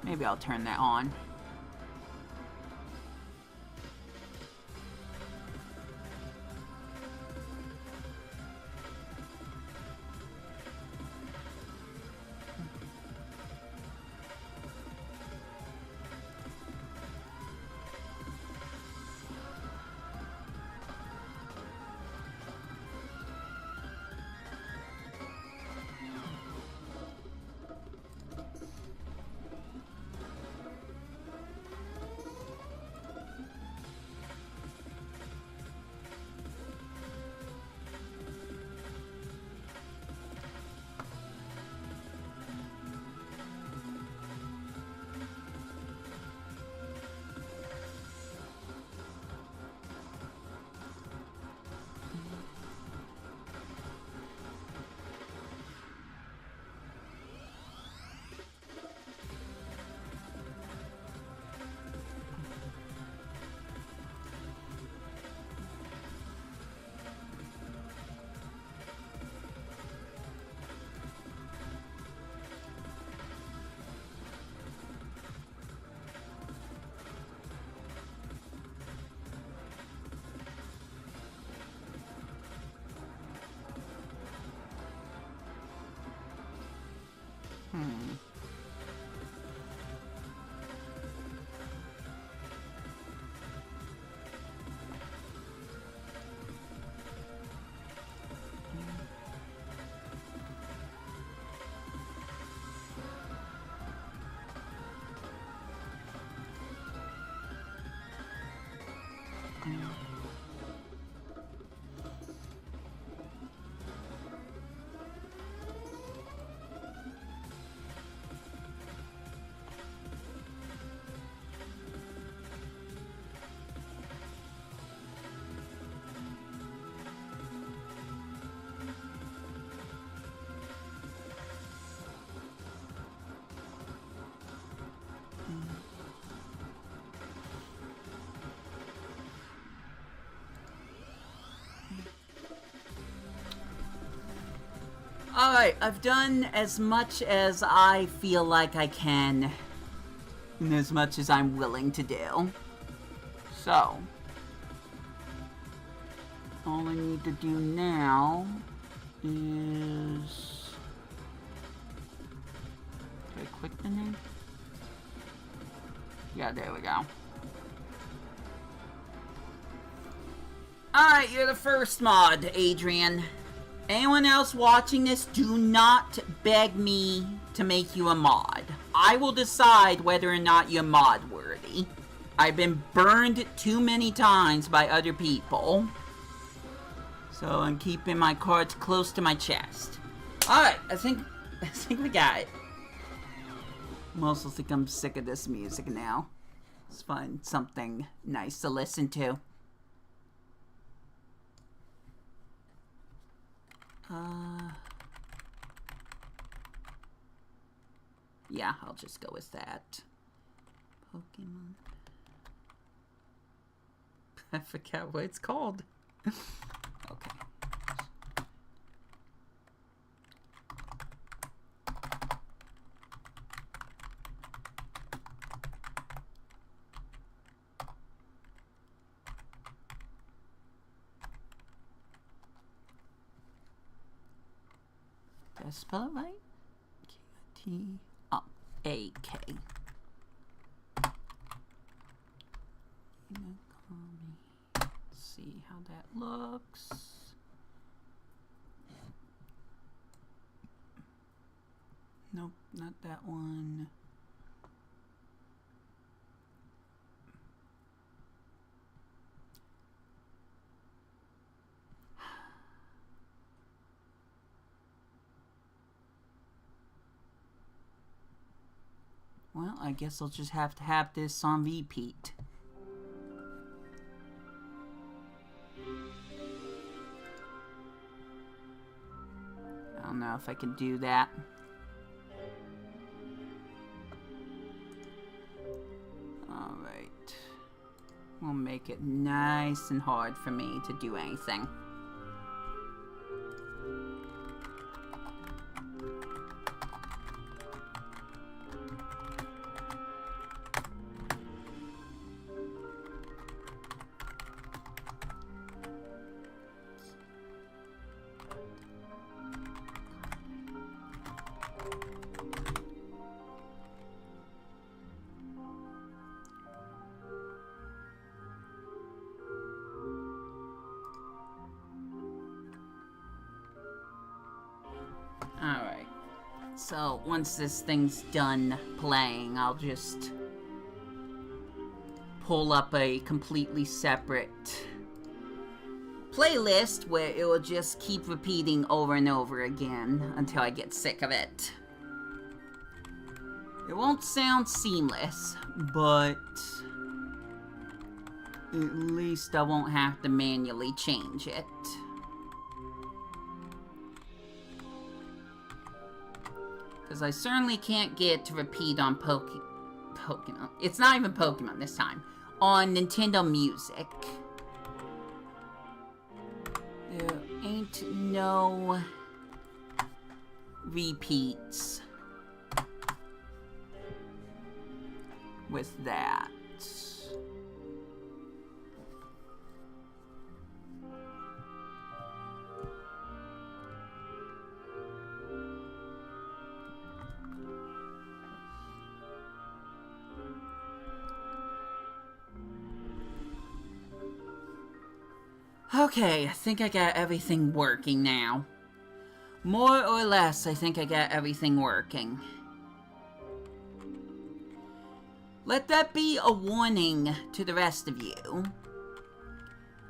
Maybe I'll turn that on. Alright, I've done as much as I feel like I can, and as much as I'm willing to do. So, all I need to do now is... Did I click the name? Yeah, there we go. Alright, you're the first mod, Adrian. Anyone else watching this, do not beg me to make you a mod. I will decide whether or not you're mod worthy. I've been burned too many times by other people. So I'm keeping my cards close to my chest. Alright, I think we got it. I also think I'm sick of this music now. Let's find something nice to listen to. Yeah, I'll just go with that. Pokemon. I forgot what it's called. Okay. Did I spell it right? K-T-A-K. Let's see how that looks. Nope, not that one. Well, I guess I'll just have to have this on repeat. I don't know if I can do that. Alright. We'll make it nice and hard for me to do anything. Alright, so once this thing's done playing, I'll just pull up a completely separate playlist where it will just keep repeating over and over again until I get sick of it. It won't sound seamless, but at least I won't have to manually change it. Because I certainly can't get to repeat on Pokemon. It's not even Pokemon this time. On Nintendo Music. There ain't no repeats with that. Okay, I think I got everything working now. More or less, I think I got everything working. Let that be a warning to the rest of you.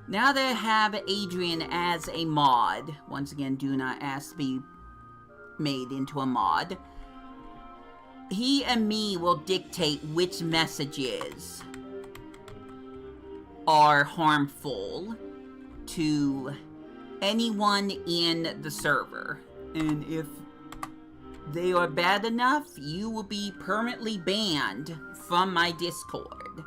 Now that I have Adrian as a mod, once again, do not ask to be made into a mod, he and me will dictate which messages are harmful to anyone in the server. And if they are bad enough, you will be permanently banned from my Discord.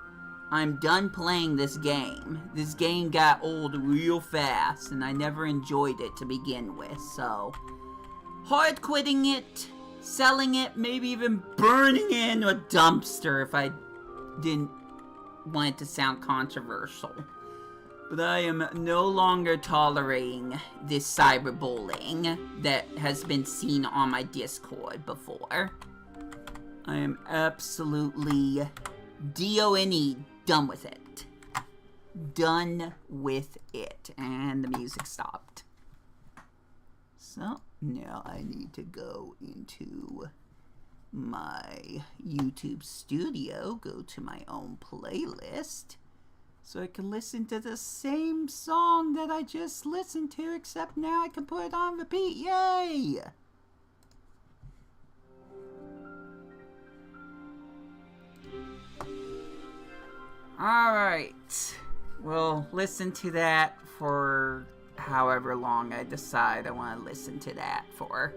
I'm done playing this game. This game got old real fast, and I never enjoyed it to begin with, so hard quitting it, selling it, maybe even burning it in a dumpster if I didn't want it to sound controversial. But I am no longer tolerating this cyberbullying that has been seen on my Discord before. I am absolutely D-O-N-E done with it. Done with it. And the music stopped. So, now I need to go into my YouTube studio, go to my own playlist, so I can listen to the same song that I just listened to, except now I can put it on repeat. Yay! Alright. We'll listen to that for however long I decide I want to listen to that for.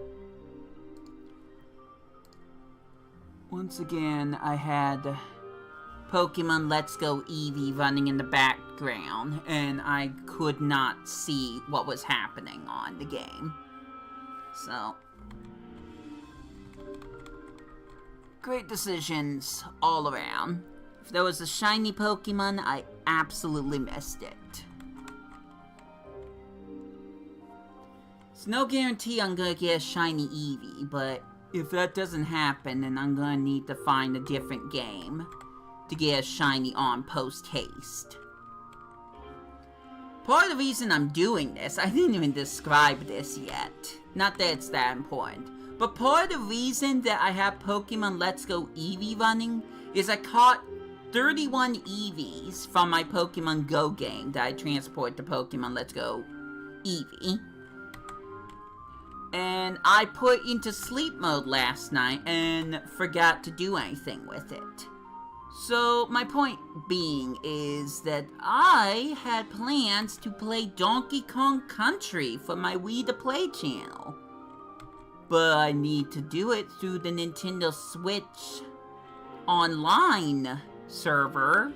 Once again, I had Pokemon Let's Go Eevee running in the background, and I could not see what was happening on the game. So, great decisions all around. If there was a shiny Pokemon, I absolutely missed it. It's no guarantee I'm gonna get a shiny Eevee, but if that doesn't happen, then I'm gonna need to find a different game to get a shiny on post-haste. Part of the reason I'm doing this, I didn't even describe this yet. Not that it's that important. But part of the reason that I have Pokemon Let's Go Eevee running is I caught 31 Eevees from my Pokemon Go game that I transport to Pokemon Let's Go Eevee. And I put into sleep mode last night and forgot to do anything with it. So, my point being is that I had plans to play Donkey Kong Country for my Wii2PLAY channel. But I need to do it through the Nintendo Switch online server.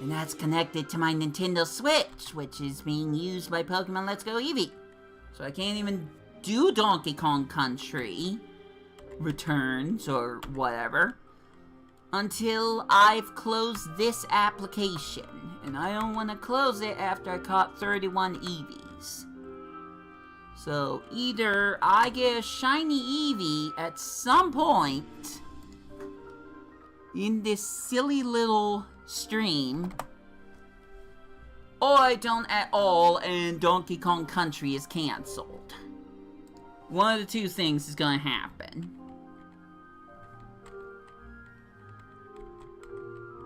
And that's connected to my Nintendo Switch, which is being used by Pokemon Let's Go Eevee. So I can't even do Donkey Kong Country Returns or whatever until I've closed this application. And I don't want to close it after I caught 31 Eevees. So either I get a shiny Eevee at some point in this silly little stream, or I don't at all and Donkey Kong Country is cancelled. One of the two things is gonna happen.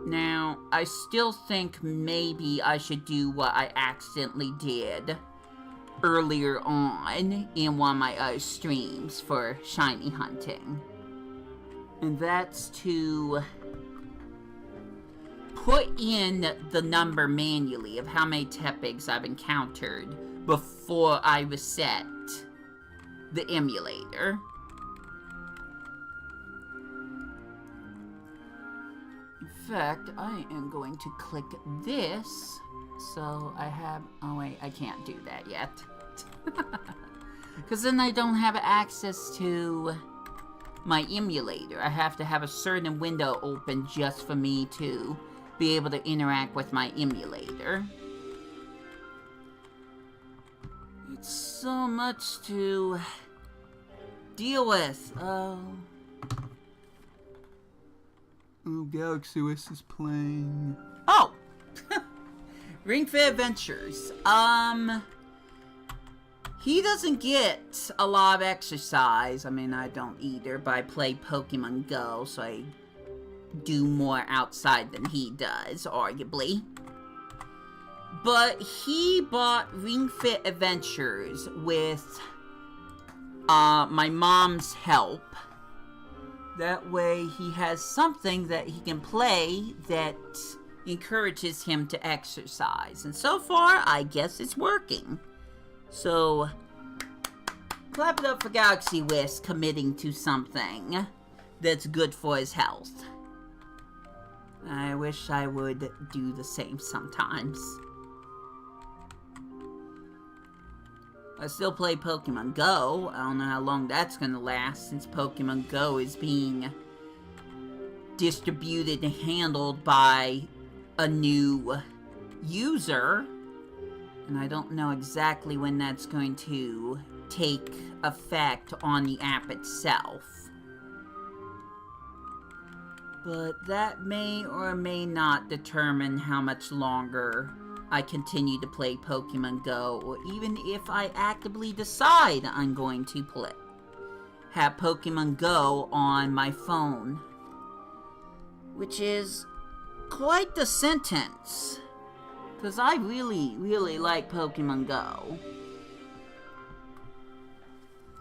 Now, I still think maybe I should do what I accidentally did earlier on in one of my other streams for shiny hunting. And that's to put in the number manually of how many Tepigs I've encountered before I reset the emulator. In fact, I am going to click this, so I have... Oh wait, I can't do that yet. Because then I don't have access to my emulator. I have to have a certain window open just for me to be able to interact with my emulator. It's so much to deal with. Oh, Galaxy West is playing. Oh! Ring Fit Adventures. He doesn't get a lot of exercise. I mean, I don't either, but I play Pokemon Go, so I do more outside than he does, arguably. But he bought Ring Fit Adventures with my mom's help. That way he has something that he can play that encourages him to exercise. And so far, I guess it's working. So, clap it up for Galaxy West committing to something that's good for his health. I wish I would do the same sometimes. I still play Pokemon Go. I don't know how long that's gonna last since Pokemon Go is being distributed and handled by a new user. And I don't know exactly when that's going to take effect on the app itself. But that may or may not determine how much longer I continue to play Pokemon Go, or even if I actively decide I'm going to have Pokemon Go on my phone. Which is quite the sentence. Because I really, really like Pokemon Go.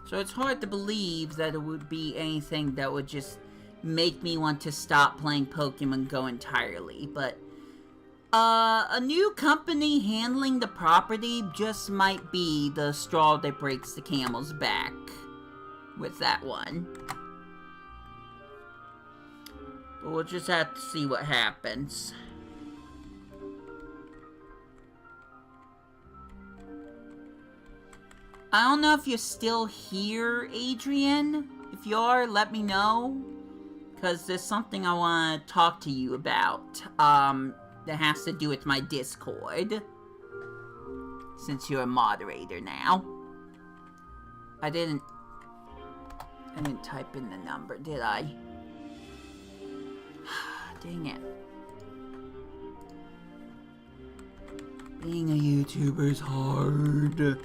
So it's hard to believe that it would be anything that would just make me want to stop playing Pokemon Go entirely. But a new company handling the property just might be the straw that breaks the camel's back with that one. But we'll just have to see what happens. I don't know if you're still here, Adrian. If you are, let me know. Because there's something I want to talk to you about. That has to do with my Discord. Since you're a moderator now. I didn't type in the number, did I? Dang it. Being a YouTuber is hard. Okay,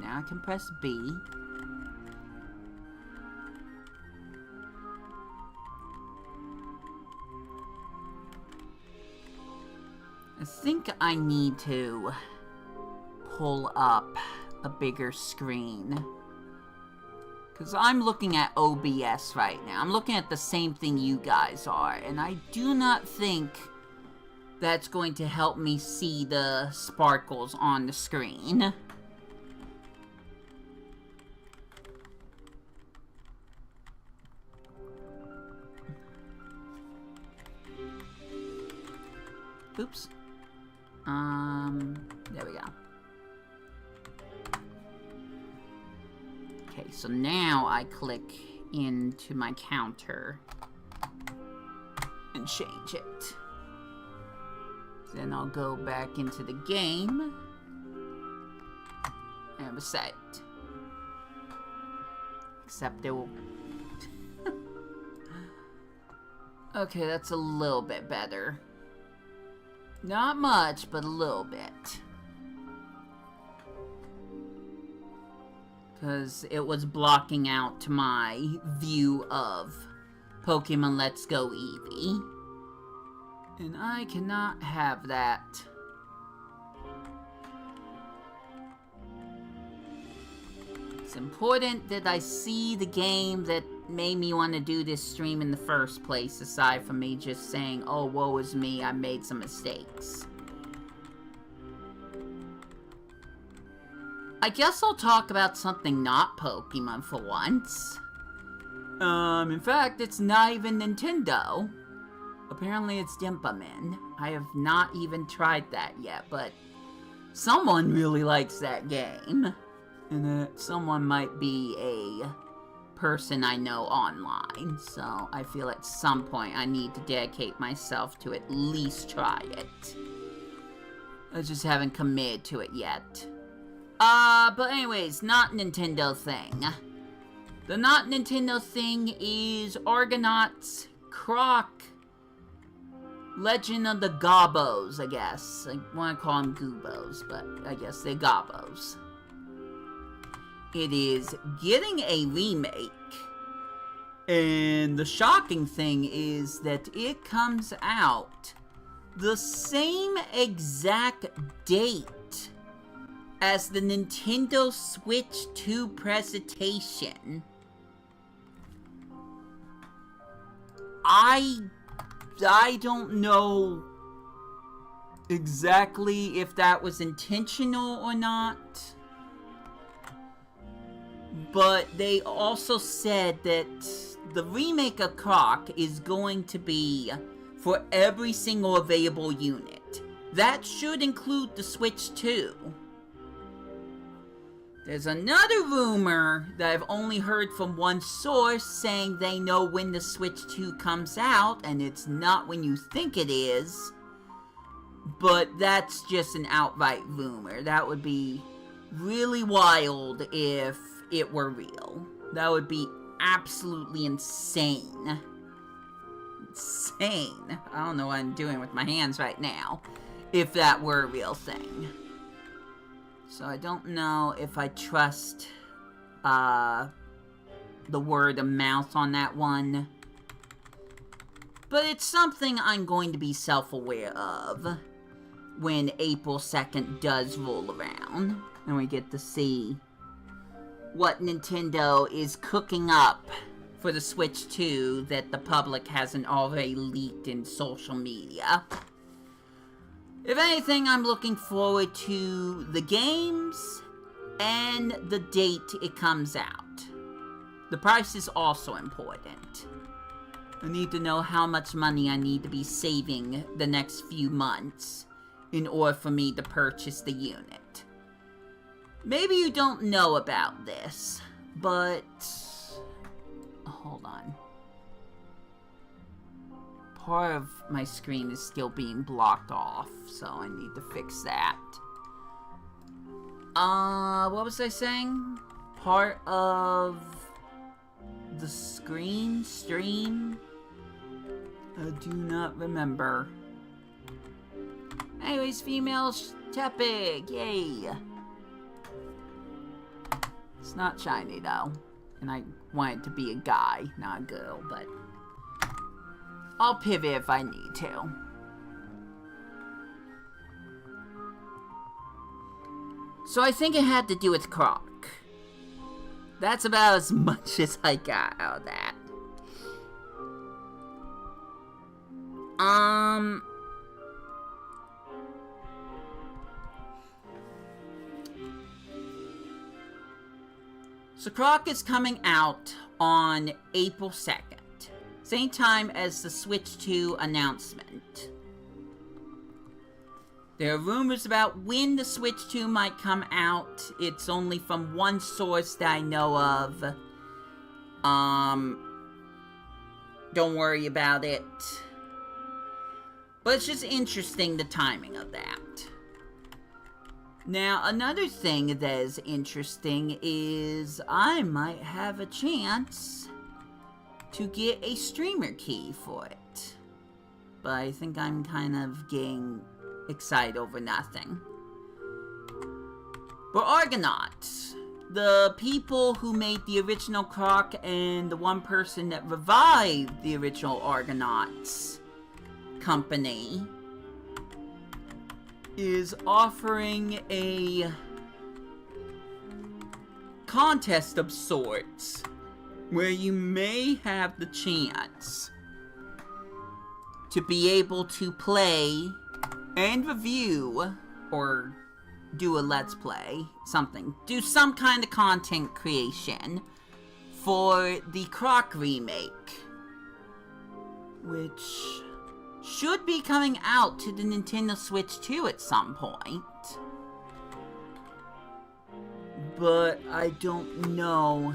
now I can press B. I think I need to pull up a bigger screen. Because I'm looking at OBS right now. I'm looking at the same thing you guys are. And I do not think that's going to help me see the sparkles on the screen. Oops. There we go. Okay, so now I click into my counter and change it. Then I'll go back into the game and reset. Except it will... Okay, that's a little bit better. Not much, but a little bit. Because it was blocking out my view of Pokemon Let's Go Eevee. And I cannot have that. It's important that I see the game that made me want to do this stream in the first place, aside from me just saying, oh, woe is me, I made some mistakes. I guess I'll talk about something not Pokemon for once. In fact, it's not even Nintendo. Apparently it's Pkmn. I have not even tried that yet, but someone really likes that game. And someone might be a person I know online, so I feel at some point I need to dedicate myself to at least try it. I just haven't committed to it yet. But anyways, not Nintendo thing. The not Nintendo thing is Argonauts, Croc, Legend of the Gobos, I guess. I want to call them Goobos, but I guess they're Gobos. It is getting a remake, and the shocking thing is that it comes out the same exact date as the Nintendo Switch 2 presentation. I don't know exactly if that was intentional or not. But they also said that the remake of Croc is going to be for every single available unit. That should include the Switch 2. There's another rumor that I've only heard from one source saying they know when the Switch 2 comes out, and it's not when you think it is. But that's just an outright rumor. That would be really wild if it were real. That would be absolutely insane. Insane. I don't know what I'm doing with my hands right now. If that were a real thing. So I don't know if I trust the word of mouth on that one. But it's something I'm going to be self-aware of when April 2nd does roll around. And we get to see what Nintendo is cooking up for the Switch 2 that the public hasn't already leaked in social media. If anything, I'm looking forward to the games and the date it comes out. The price is also important. I need to know how much money I need to be saving the next few months in order for me to purchase the unit. Maybe you don't know about this, but... Hold on. Part of my screen is still being blocked off, so I need to fix that. What was I saying? Part of the stream? I do not remember. Anyways, female Tepig, yay! It's not shiny though, and I want it to be a guy, not a girl, but I'll pivot if I need to. So I think it had to do with Croc. That's about as much as I got out of that. So Croc is coming out on April 2nd. Same time as the Switch 2 announcement. There are rumors about when the Switch 2 might come out. It's only from one source that I know of. Don't worry about it. But it's just interesting, the timing of that. Now, another thing that is interesting is I might have a chance to get a streamer key for it. But I think I'm kind of getting excited over nothing. But Argonauts, the people who made the original Croc and the one person that revived the original Argonauts company, is offering a contest of sorts where you may have the chance to be able to play and review, or do a let's play, something. Do some kind of content creation for the Croc remake, which should be coming out to the Nintendo Switch 2 at some point. But I don't know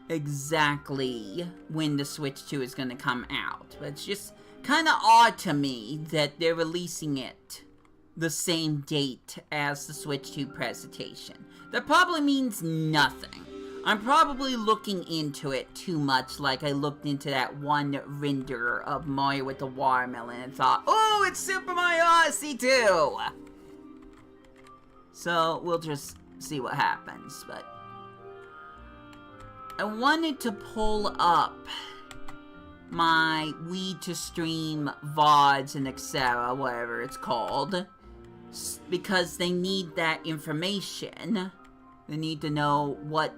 exactly when the Switch 2 is going to come out. But it's just kind of odd to me that they're releasing it the same date as the Switch 2 presentation. That probably means nothing. I'm probably looking into it too much, like I looked into that one render of Mario with the watermelon and thought, oh, it's Super Mario Odyssey 2! So, we'll just see what happens, but I wanted to pull up my Wii to stream VODs and etc., whatever it's called, because they need that information. They need to know what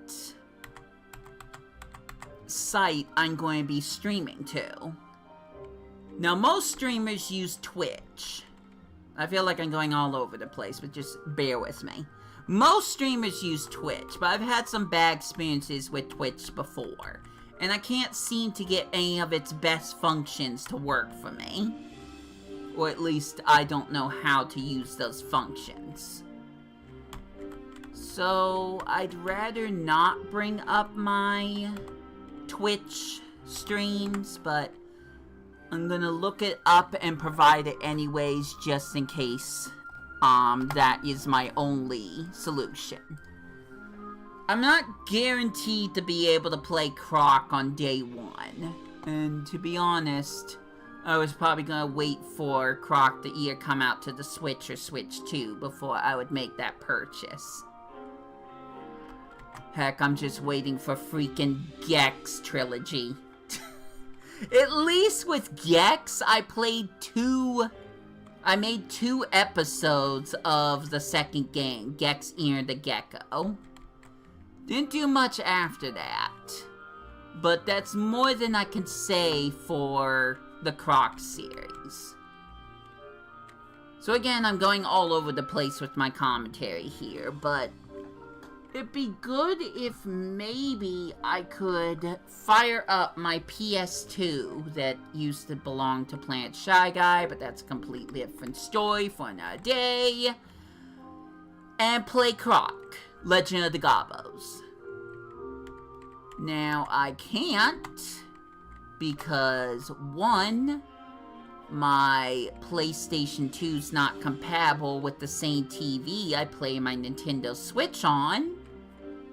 site I'm going to be streaming to. Now, most streamers use Twitch. I feel like I'm going all over the place, but just bear with me. Most streamers use Twitch, but I've had some bad experiences with Twitch before, and I can't seem to get any of its best functions to work for me. Or at least, I don't know how to use those functions. So, I'd rather not bring up my Twitch streams, but I'm gonna look it up and provide it anyways, just in case that is my only solution. I'm not guaranteed to be able to play Croc on day one, and to be honest, I was probably gonna wait for Croc to either come out to the Switch or Switch 2 before I would make that purchase. Heck, I'm just waiting for freaking Gex Trilogy. At least with Gex, I made 2 episodes of the second game, Gex Ear the Gecko. Didn't do much after that. But that's more than I can say for the Croc series. So again, I'm going all over the place with my commentary here, but it'd be good if maybe I could fire up my PS2 that used to belong to Planet Shy Guy, but that's a completely different story for another day, and play Croc, Legend of the Gobos. Now, I can't, because, one, my PlayStation 2's not compatible with the same TV I play my Nintendo Switch on,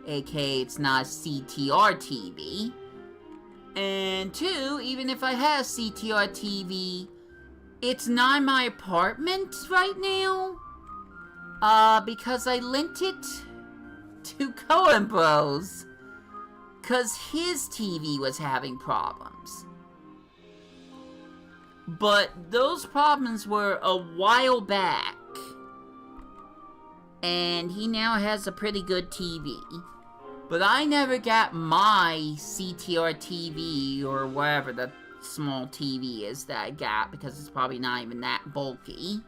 aka it's not a CTR TV. And 2, even if I have CTR TV, it's not in my apartment right now, because I lent it to Coen Bros, because his TV was having problems. But those problems were a while back, and he now has a pretty good TV. But I never got my CTR TV, or whatever the small TV is that I got, because it's probably not even that bulky.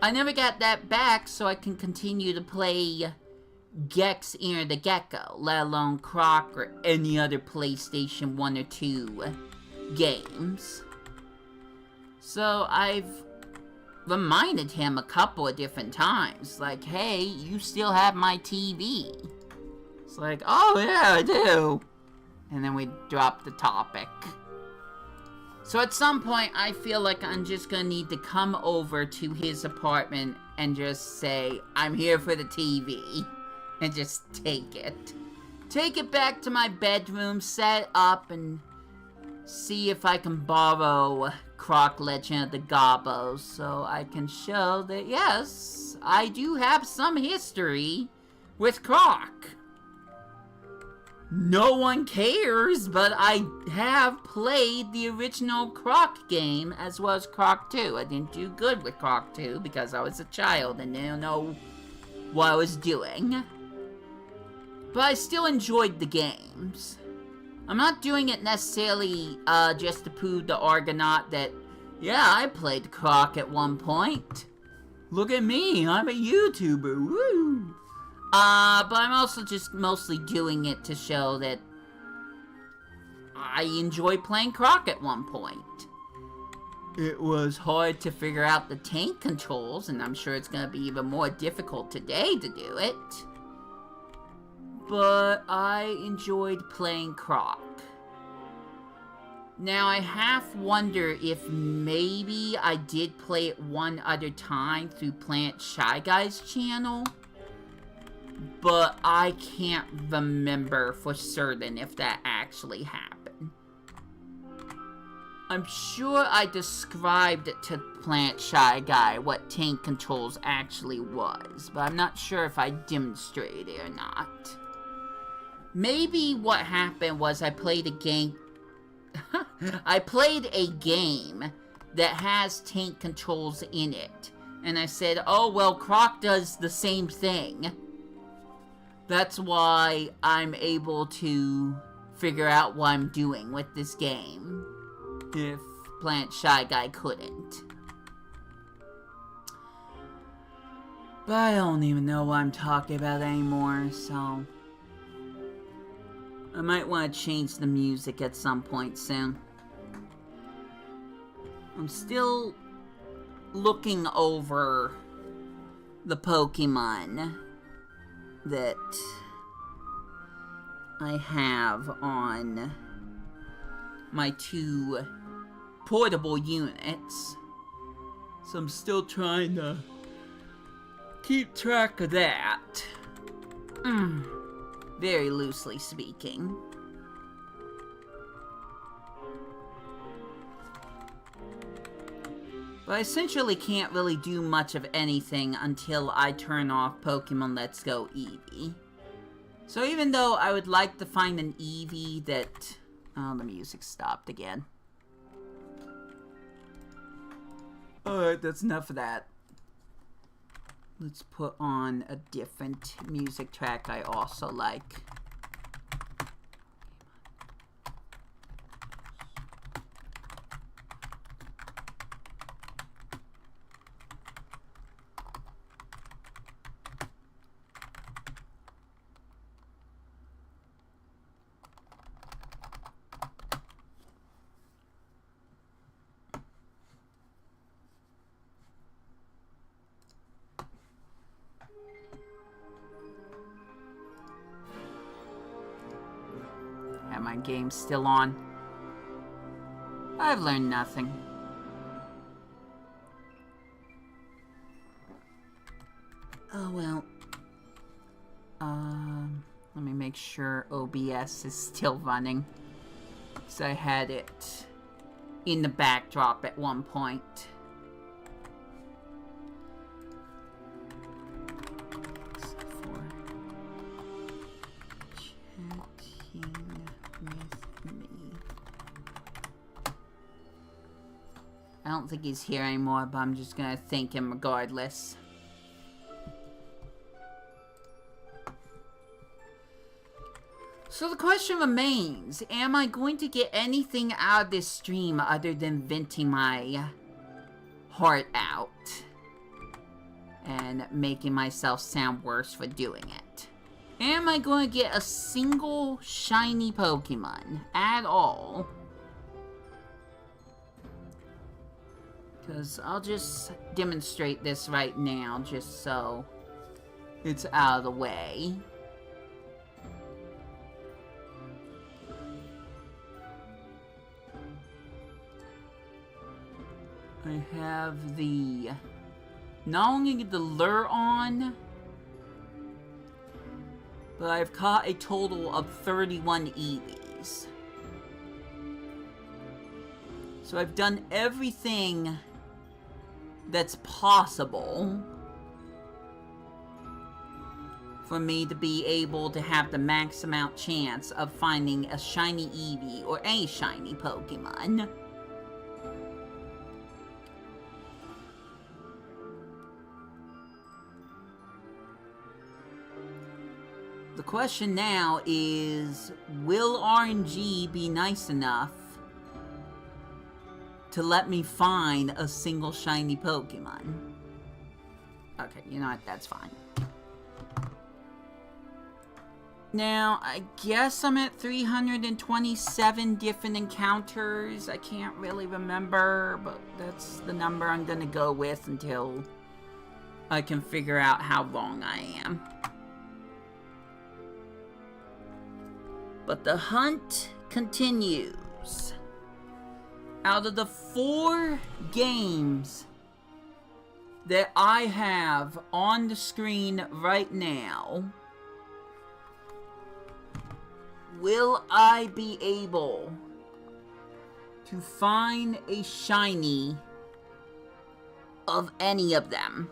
I never got that back so I can continue to play Gex Ear the Gecko, let alone Croc or any other PlayStation 1 or 2 games. So I've reminded him a couple of different times. Like, hey, you still have my TV. It's like, oh yeah, I do. And then we dropped the topic. So at some point, I feel like I'm just gonna need to come over to his apartment and just say, I'm here for the TV. And just take it. Take it back to my bedroom, set it up, and see if I can borrow Croc Legend of the Gobbos so I can show that, yes, I do have some history with Croc. No one cares, but I have played the original Croc game as well as Croc 2. I didn't do good with Croc 2 because I was a child and didn't know what I was doing. But I still enjoyed the games. I'm not doing it necessarily just to prove to Argonaut that, yeah, I played Croc at one point. Look at me, I'm a YouTuber, woo! But I'm also just mostly doing it to show that I enjoyed playing Croc at one point. It was hard to figure out the tank controls, and I'm sure it's going to be even more difficult today to do it. But I enjoyed playing Croc. Now, I half wonder if maybe I did play it one other time through Plant Shy Guy's channel. But I can't remember for certain if that actually happened. I'm sure I described it to Plant Shy Guy what tank controls actually was, but I'm not sure if I demonstrated it or not. Maybe what happened was I played a game... I played a game that has tank controls in it. And I said, oh, well, Croc does the same thing. That's why I'm able to figure out what I'm doing with this game. If Plant Shy Guy couldn't. But I don't even know what I'm talking about anymore, so... I might want to change the music at some point soon. I'm still looking over the Pokemon that I have on my 2 portable units. So I'm still trying to keep track of that. Very loosely speaking. But I essentially can't really do much of anything until I turn off Pokemon Let's Go Eevee. So even though I would like to find an Eevee that... Oh, the music stopped again. Alright, that's enough of that. Let's put on a different music track I also like. My game's still on. I've learned nothing. Oh well. Let me make sure OBS is still running. So I had it in the backdrop at one point. I don't think he's here anymore, but I'm just gonna thank him regardless. So the question remains, am I going to get anything out of this stream other than venting my heart out? And making myself sound worse for doing it? Am I going to get a single shiny Pokemon at all? Because I'll just demonstrate this right now, just so it's out of the way. I have the... not only the lure on, but I've caught a total of 31 Eevees. So I've done everything that's possible for me to be able to have the max amount chance of finding a shiny Eevee or a shiny Pokemon. The question now is, will RNG be nice enough to let me find a single shiny Pokemon? Okay, you know what, that's fine. Now, I guess I'm at 327 different encounters. I can't really remember, but that's the number I'm gonna go with until I can figure out how wrong I am. But the hunt continues. Out of the 4 games that I have on the screen right now, will I be able to find a shiny of any of them?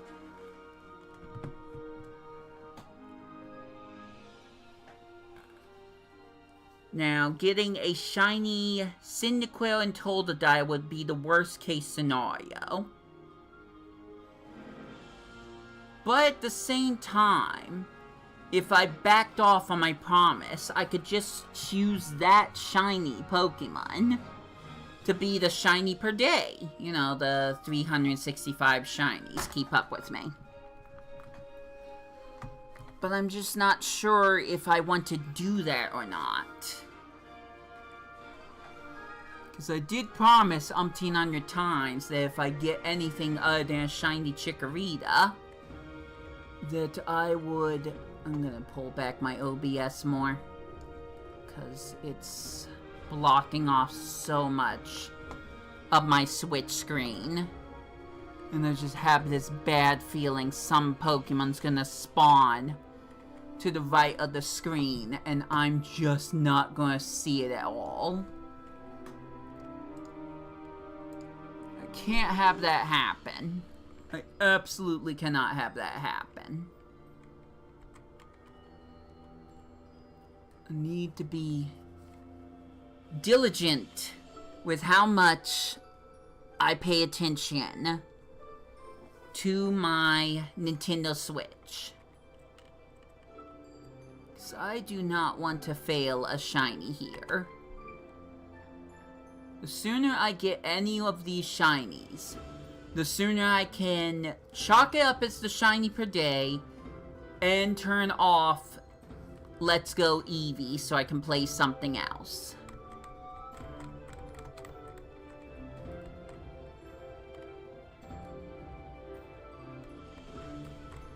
Now, getting a shiny Cyndaquil and Totodile would be the worst case scenario. But at the same time, if I backed off on my promise, I could just choose that shiny Pokemon to be the shiny per day. You know, the 365 shinies. Keep up with me. But I'm just not sure if I want to do that or not. Because I did promise umpteen hundred times that if I get anything other than a shiny Chikorita, that I would... I'm gonna pull back my OBS more, because it's blocking off so much of my Switch screen. And I just have this bad feeling some Pokemon's gonna spawn to the right of the screen, and I'm just not gonna see it at all. I can't have that happen. I absolutely cannot have that happen. I need to be diligent with how much I pay attention to my Nintendo Switch. Because I do not want to fail a shiny here. The sooner I get any of these shinies, the sooner I can chalk it up as the shiny per day and turn off Let's Go Eevee so I can play something else.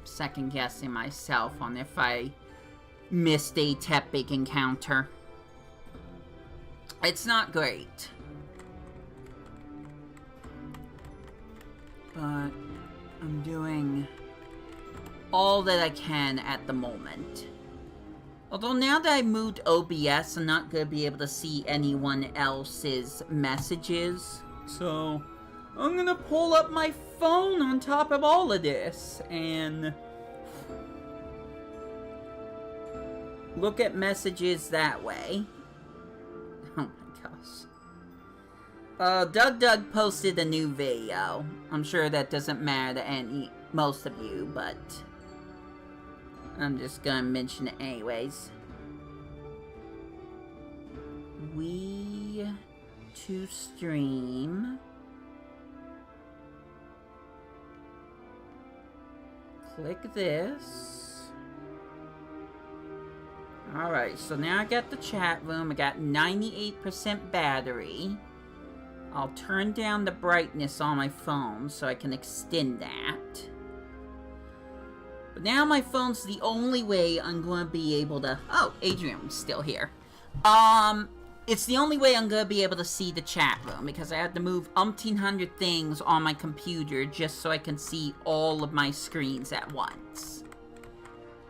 Second guessing myself on if I missed a Tepig encounter. It's not great. But I'm doing all that I can at the moment. Although now that I moved OBS, I'm not going to be able to see anyone else's messages. So, I'm going to pull up my phone on top of all of this and look at messages that way. Oh my gosh. Doug posted a new video. I'm sure that doesn't matter to most of you, but I'm just gonna mention it anyways. Wii2Stream. Click this. Alright, so now I got the chat room. I got 98% battery. I'll turn down the brightness on my phone so I can extend that. But now my phone's the only way I'm going to be able to... Oh, Adrian's still here. It's the only way I'm going to be able to see the chat room, because I had to move umpteen hundred things on my computer just so I can see all of my screens at once.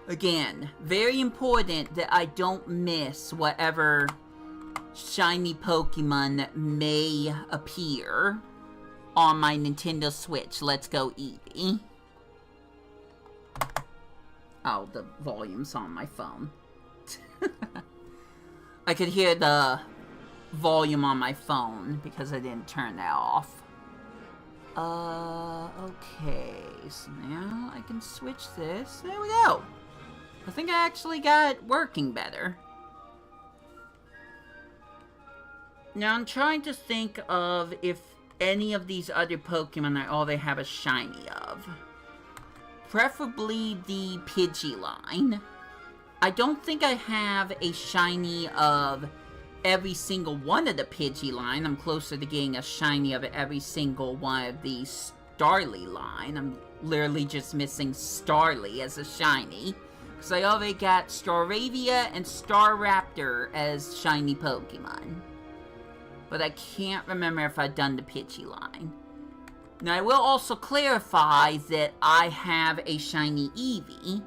Again, very important that I don't miss whatever shiny Pokemon may appear on my Nintendo Switch. Let's go, Eevee. Oh, the volume's on my phone. I could hear the volume on my phone because I didn't turn that off. Okay. So now I can switch this. There we go. I think I actually got it working better. Now I'm trying to think of if any of these other Pokemon are all they have a shiny of. Preferably the Pidgeline. I don't think I have a shiny of every single one of the Pidgeline. I'm closer to getting a shiny of every single one of the Starly line. I'm literally just missing Starly as a shiny. Because I already got Staravia and Staraptor as shiny Pokemon. But I can't remember if I've done the Pidgeline. Now, I will also clarify that I have a shiny Eevee,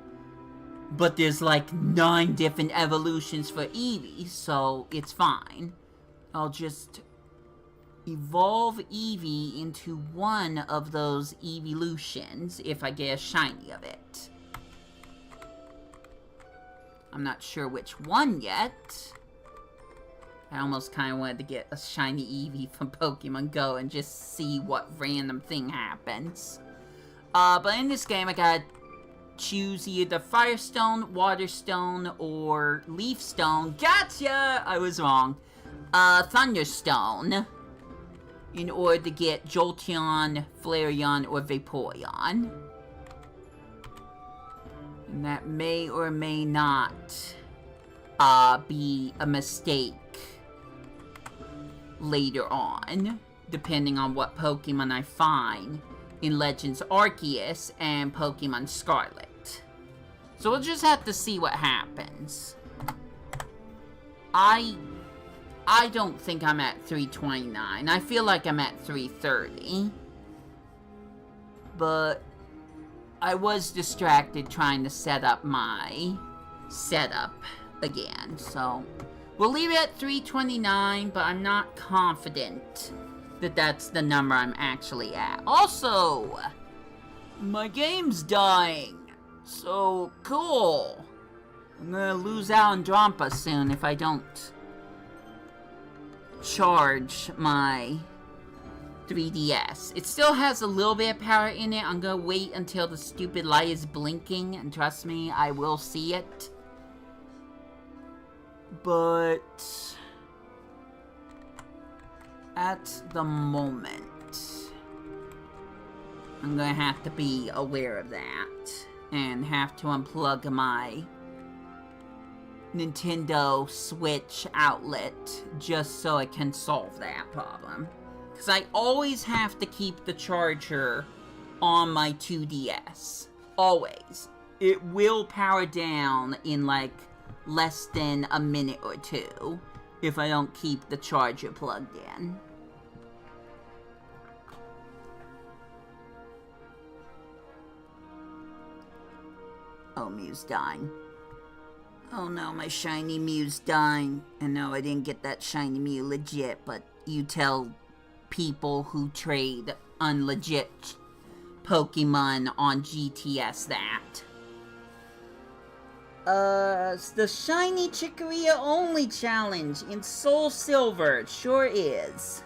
but there's like 9 different evolutions for Eevee, so it's fine. I'll just evolve Eevee into one of those evolutions if I get a shiny of it. I'm not sure which one yet. I almost kind of wanted to get a shiny Eevee from Pokemon Go and just see what random thing happens. But in this game, I gotta choose either Firestone, Waterstone, or Leafstone. Gotcha! I was wrong. Thunderstone. In order to get Jolteon, Flareon, or Vaporeon. And that may or may not be a mistake later on, depending on what Pokemon I find in Legends Arceus and Pokemon Scarlet. So we'll just have to see what happens. I don't think I'm at 329. I feel like I'm at 330. But I was distracted trying to set up my setup again, so we'll leave it at 329, but I'm not confident that that's the number I'm actually at. Also, my game's dying, so cool. I'm gonna lose out on Drampa soon if I don't charge my 3DS. It still has a little bit of power in it. I'm gonna wait until the stupid light is blinking, and trust me, I will see it. But at the moment, I'm gonna have to be aware of that and have to unplug my Nintendo Switch outlet just so I can solve that problem. Because I always have to keep the charger on my 2DS. Always. It will power down in like less than a minute or two if I don't keep the charger plugged in. Oh, Mew's dying. Oh no, my shiny Mew's dying. And no, I didn't get that shiny Mew legit, but you tell people who trade unlegit Pokemon on GTS that. It's the Shiny Chikorita Only Challenge in Soul Silver. It sure is.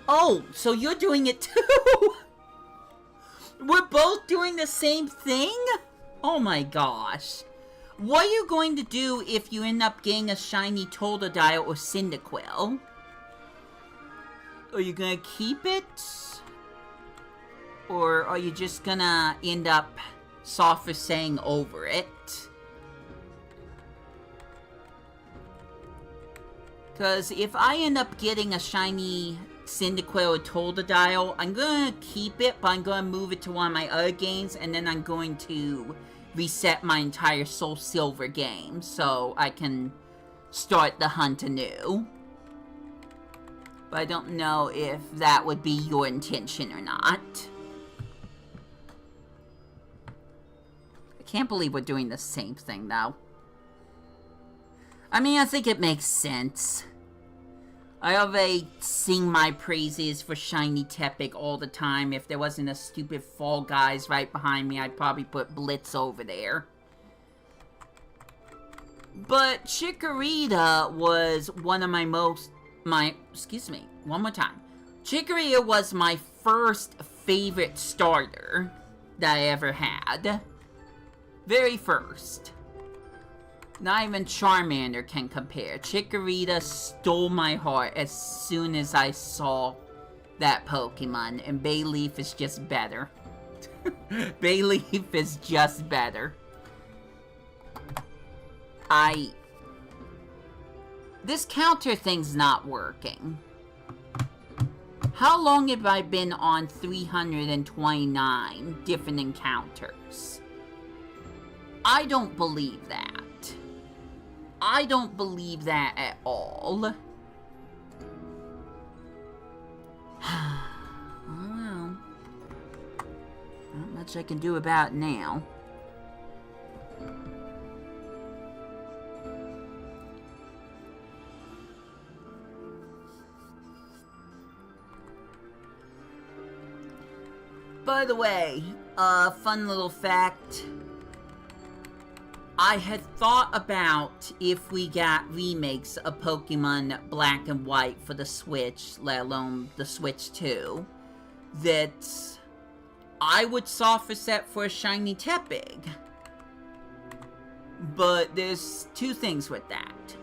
Oh, so you're doing it too? We're both doing the same thing? Oh my gosh. What are you going to do if you end up getting a shiny Totodile or Cyndaquil? Are you gonna keep it? Or are you just gonna end up softer saying over it? Because if I end up getting a shiny Cyndaquil or Totodile, I'm going to keep it, but I'm going to move it to one of my other games, and then I'm going to reset my entire Soul Silver game, so I can start the hunt anew. But I don't know if that would be your intention or not. I can't believe we're doing the same thing, though. I mean, I think it makes sense. I already sing my praises for Shiny Tepig all the time. If there wasn't a stupid Fall Guys right behind me, I'd probably put Blitz over there. But Chikorita was one of excuse me, one more time. Chikorita was my first favorite starter that I ever had. Very first. Not even Charmander can compare. Chikorita stole my heart as soon as I saw that Pokemon, and Bayleaf is just better. Bayleaf is just better. This counter thing's not working. How long have I been on 329 different encounters? I don't believe that. I don't believe that at all. I don't know. Not much I can do about it now. By the way, fun little fact. I had thought about if we got remakes of Pokemon Black and White for the Switch, let alone the Switch 2, that I would soft reset for a Shiny Tepig. But there's two things with that.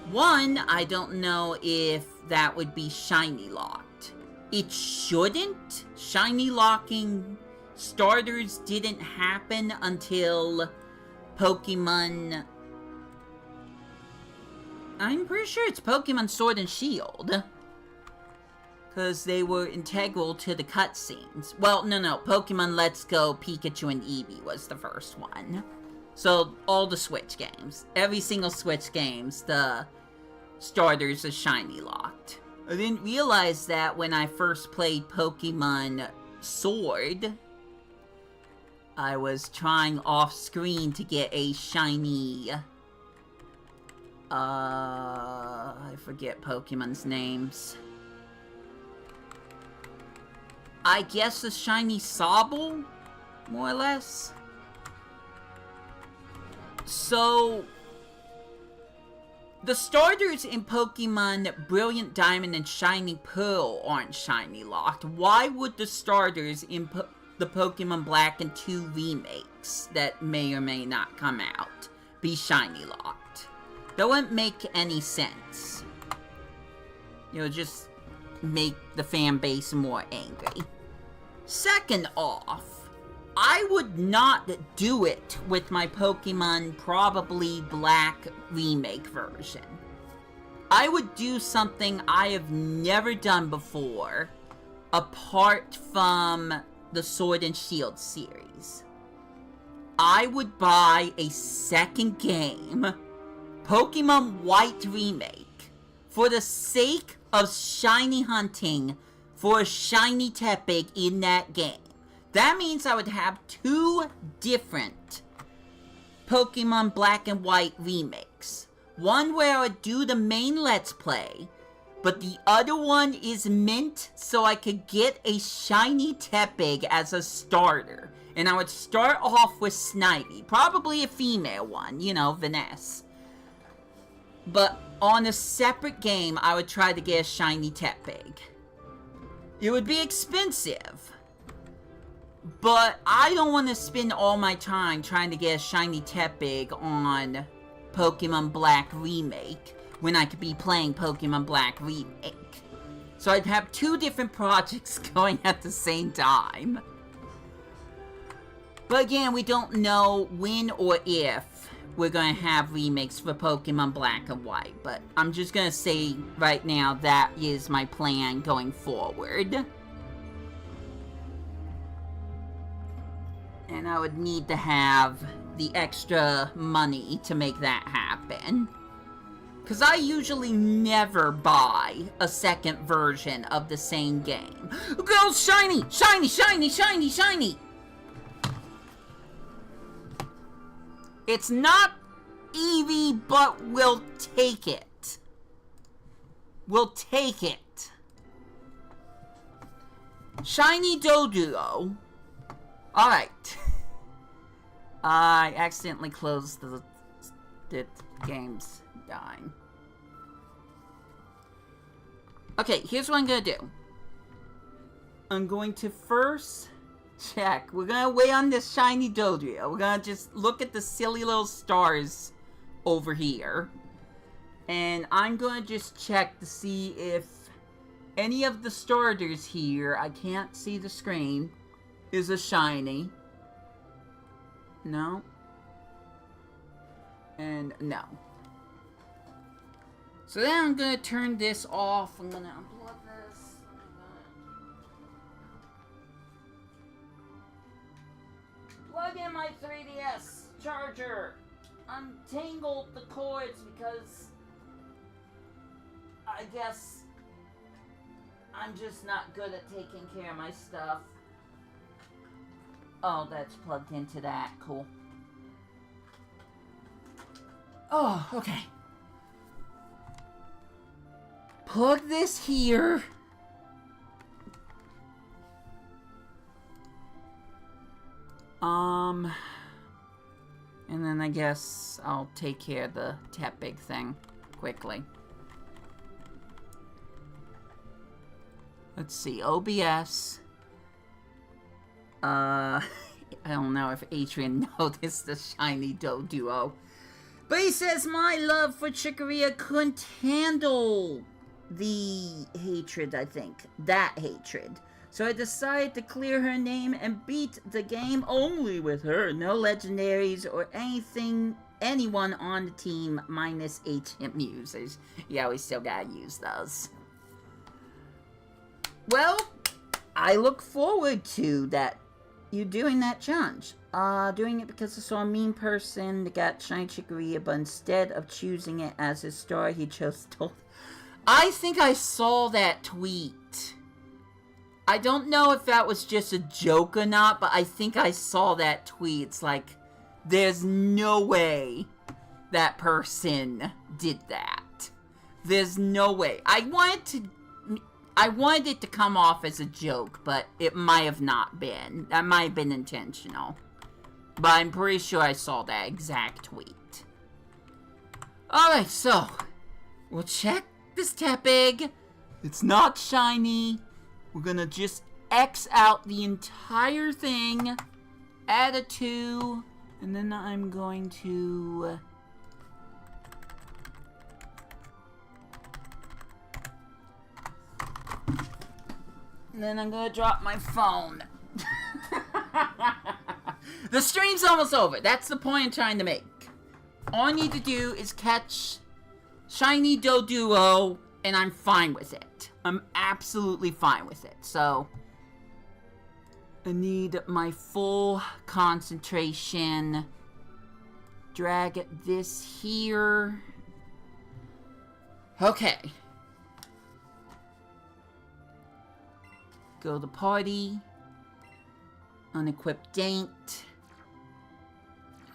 One, I don't know if that would be Shiny locked. It shouldn't. Shiny locking starters didn't happen until Pokemon... I'm pretty sure it's Pokemon Sword and Shield. Because they were integral to the cutscenes. Well, no. Pokemon Let's Go, Pikachu and Eevee was the first one. So, all the Switch games. Every single Switch games, the starters are Shiny locked. I didn't realize that when I first played Pokemon Sword. I was trying off-screen to get a shiny... I forget Pokemon's names. I guess a shiny Sobble? More or less? So... the starters in Pokemon Brilliant Diamond and Shiny Pearl aren't shiny locked. Why would the starters in the Pokemon Black and 2 remakes that may or may not come out be shiny locked? That wouldn't make any sense. You know, just make the fan base more angry. Second off, I would not do it with my Pokemon Probably Black remake version. I would do something I have never done before, apart from the Sword and Shield series. I would buy a second game, Pokemon White Remake, for the sake of shiny hunting for a shiny Tepig in that game. That means I would have 2 different Pokemon Black and White remakes. One where I would do the main Let's Play, but the other one is meant so I could get a shiny Tepig as a starter. And I would start off with Snivy, probably a female one, you know, Vanessa. But on a separate game, I would try to get a shiny Tepig. It would be expensive. But I don't want to spend all my time trying to get a shiny Tepig on Pokemon Black Remake when I could be playing Pokemon Black Remake. So I'd have 2 different projects going at the same time. But again, we don't know when or if we're gonna have remakes for Pokemon Black and White. But I'm just gonna say right now that is my plan going forward. And I would need to have the extra money to make that happen. Because I usually never buy a second version of the same game. Go shiny! Shiny, shiny, shiny, shiny! It's not Eevee, but we'll take it. We'll take it. Shiny Doduo. Alright. I accidentally closed the game's dying. Okay, here's what I'm gonna do. I'm going to first check. We're gonna wait on this shiny Doduo. We're gonna just look at the silly little stars over here. And I'm gonna just check to see if any of the starters here, I can't see the screen, is a shiny. No. And no. So then I'm gonna turn this off. I'm gonna unplug this. Plug in my 3DS charger. Untangle the cords because I guess I'm just not good at taking care of my stuff. Oh, that's plugged into that. Cool. Oh, okay. Plug this here. And then I guess I'll take care of the Tepig thing quickly. Let's see, OBS. I don't know if Adrian noticed the shiny Doduo. But he says, my love for Chikorita couldn't handle the hatred, I think. That hatred. So I decided to clear her name and beat the game only with her. No legendaries or anyone on the team minus HM users. Yeah, we still gotta use those. Well, I look forward to that. You doing that challenge. Doing it because I saw a mean person that got shiny Chikorita, but instead of choosing it as his star, he chose Toad. I think I saw that tweet. I don't know if that was just a joke or not, but I think I saw that tweet. It's like, there's no way that person did that. There's no way. I wanted it to come off as a joke, but it might have not been. That might have been intentional. But I'm pretty sure I saw that exact tweet. Alright, so we'll check this Tepig. It's not shiny. We're gonna just X out the entire thing. Add a 2. And then I'm going to... And then I'm gonna drop my phone. The stream's almost over. That's the point I'm trying to make. All I need to do is catch shiny Doduo, and I'm fine with it. I'm absolutely fine with it. So, I need my full concentration. Drag this here. Okay. Go to party. Unequip Daint.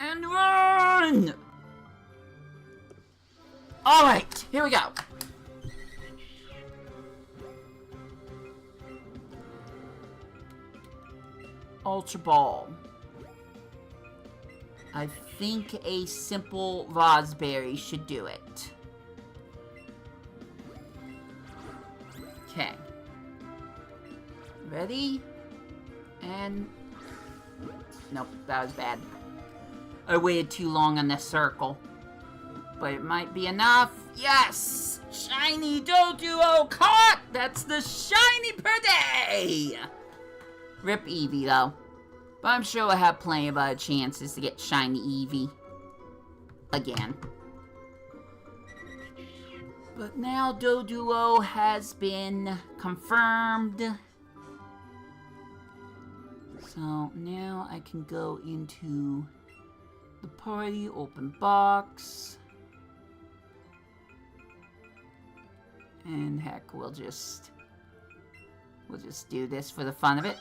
And run! Alright, here we go. Ultra Ball. I think a simple raspberry should do it. Okay. Ready? And... Nope, that was bad. I waited too long on this circle. But it might be enough. Yes! Shiny Doduo caught! That's the shiny per day! Rip Eevee, though. But I'm sure I have plenty of other chances to get shiny Eevee. again. But now Doduo has been confirmed. So now I can go into the party, open box. And heck, we'll just do this for the fun of it.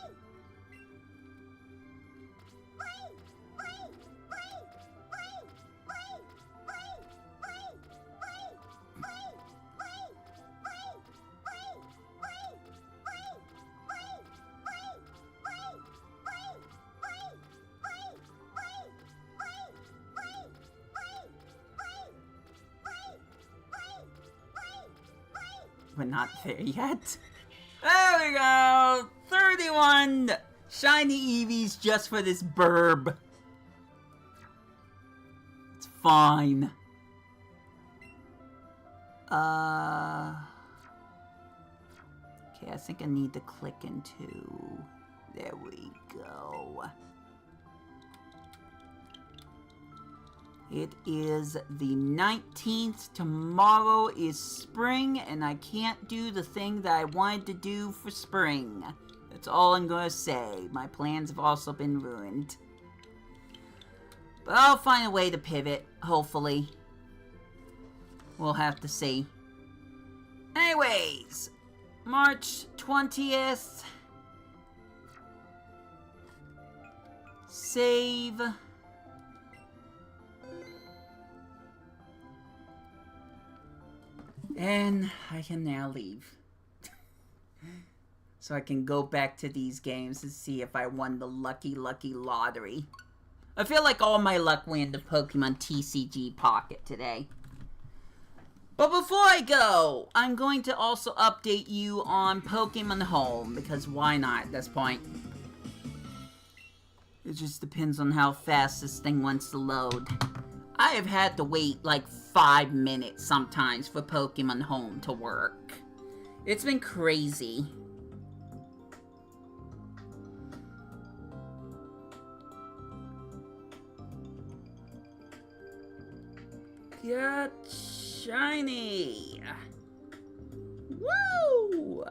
We're not there yet. There we go! 31 shiny Eevees just for this burb. It's fine. Okay, I think I need to click into... There we go. It is the 19th. Tomorrow is spring, and I can't do the thing that I wanted to do for spring. That's all I'm gonna say. My plans have also been ruined. But I'll find a way to pivot, hopefully. We'll have to see. Anyways, March 20th. Save. And I can now leave. So I can go back to these games and see if I won the lucky lottery. I feel like all my luck went into Pokemon TCG Pocket today. But before I go, I'm going to also update you on Pokemon Home, because why not at this point? It just depends on how fast this thing wants to load. I have had to wait like 5 minutes sometimes for Pokemon Home to work. It's been crazy. Got shiny. Woo!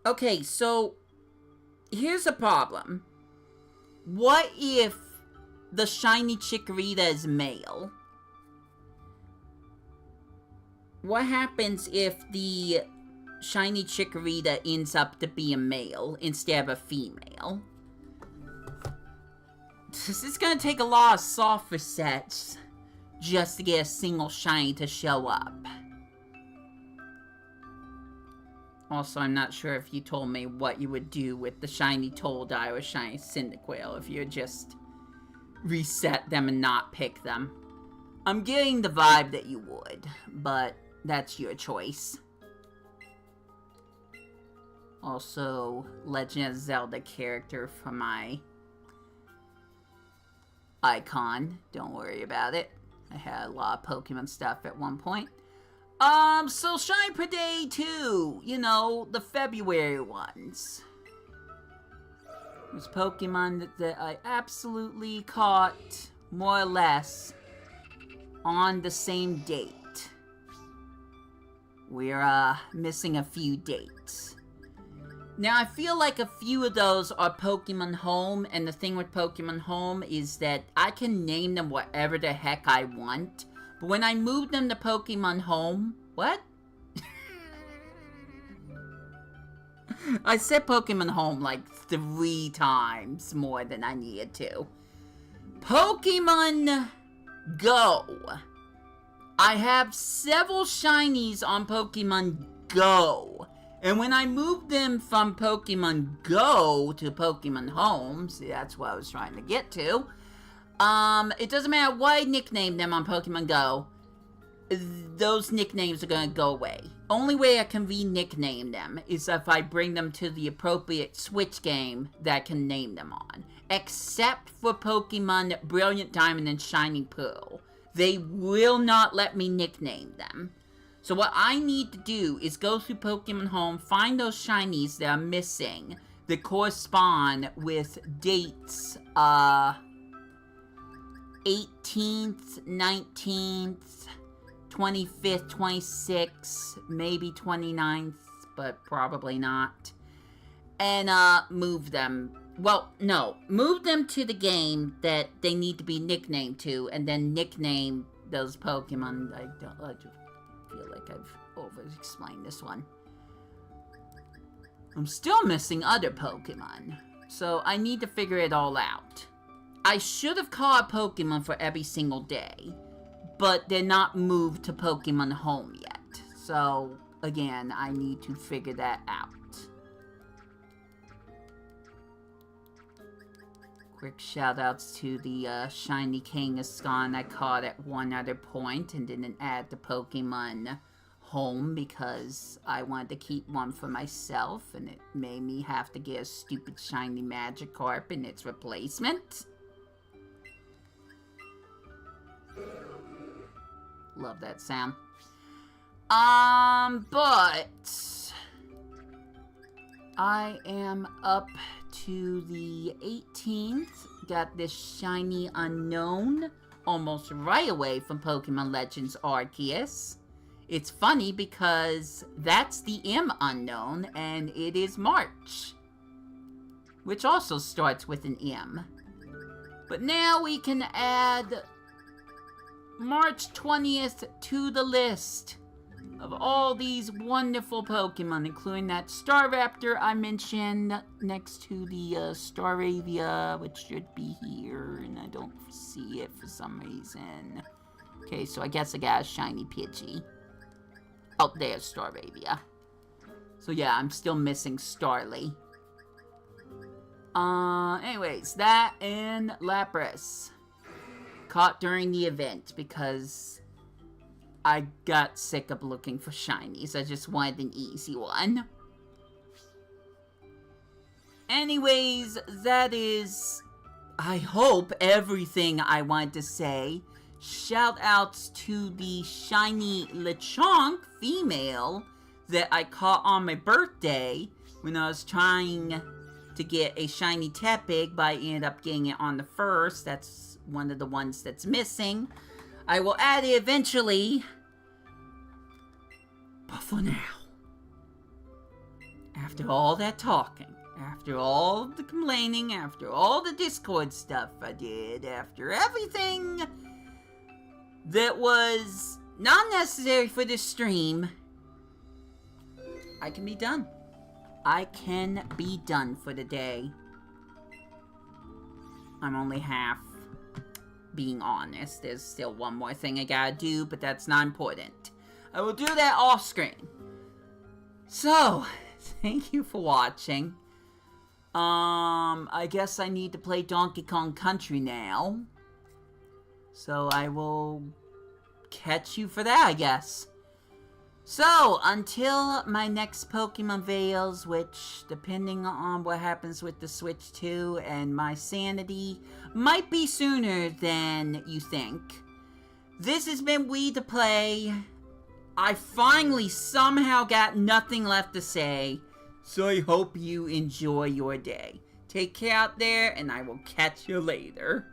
Okay, so here's a problem. What if the shiny Chikorita is male? What happens if the shiny Chikorita ends up to be a male instead of a female? This is gonna take a lot of soft resets just to get a single shiny to show up. Also, I'm not sure if you told me what you would do with the shiny Toldienn or shiny Cyndaquil if you just reset them and not pick them. I'm getting the vibe that you would, but that's your choice. Also, Legend of Zelda character for my icon. Don't worry about it. I had a lot of Pokemon stuff at one point. So Shine Per Day 2, you know, the February ones. There's Pokemon that I absolutely caught, more or less, on the same date. We're, missing a few dates. Now, I feel like a few of those are Pokemon Home, and the thing with Pokemon Home is that I can name them whatever the heck I want, but when I move them to Pokemon Home... What? I said Pokemon Home like 3 times more than I needed to. Pokemon Go. I have several shinies on Pokemon Go. And when I moved them from Pokemon Go to Pokemon Home, see, that's what I was trying to get to. It doesn't matter what I nickname them on Pokemon Go. Those nicknames are going to go away. Only way I can re-nickname them is if I bring them to the appropriate Switch game that I can name them on. Except for Pokemon Brilliant Diamond and Shining Pearl. They will not let me nickname them. So what I need to do is go through Pokemon Home, find those shinies that are missing that correspond with dates 18th, 19th, 25th, 26th, maybe 29th, but probably not. And move them. Well, no. Move them to the game that they need to be nicknamed to, and then nickname those Pokemon. I feel like I've over-explained this one. I'm still missing other Pokemon, so I need to figure it all out. I should have caught Pokemon for every single day, but they're not moved to Pokemon Home yet. So, again, I need to figure that out. Quick shoutouts to the shiny Kangaskhan I caught at one other point and didn't add the Pokemon Home because I wanted to keep one for myself, and it made me have to get a stupid shiny Magikarp in its replacement. Love that sound. But I am up to the 18th. Got this shiny Unknown almost right away from Pokemon Legends Arceus. It's funny because that's the M Unknown and it is March, which also starts with an M. But now we can add March 20th to the list of all these wonderful Pokemon, including that Staraptor I mentioned next to the Staravia, which should be here, and I don't see it for some reason. Okay, so I guess I got a shiny Pidgey. Oh, there's Staravia. So yeah, I'm still missing Starly. Anyways, that and Lapras. Caught during the event because I got sick of looking for shinies. I just wanted an easy one. Anyways, that is, I hope, everything I wanted to say. Shout outs to the shiny Lechonk female that I caught on my birthday when I was trying to get a shiny Tepig, but I ended up getting it on the first. That's one of the ones that's missing. I will add it eventually. But for now, after all that talking, after all the complaining, after all the Discord stuff I did, after everything that was not necessary for this stream, I can be done. I can be done for the day. I'm only half being honest. There's still one more thing I gotta do, but that's not important. I will do that off screen. So, thank you for watching. I guess I need to play Donkey Kong Country now. So I will catch you for that, I guess. So, until my next Pokemon Veils, which, depending on what happens with the Switch 2 and my sanity, might be sooner than you think. This has been Wii2PLAY. I finally somehow got nothing left to say, so I hope you enjoy your day. Take care out there, and I will catch you later.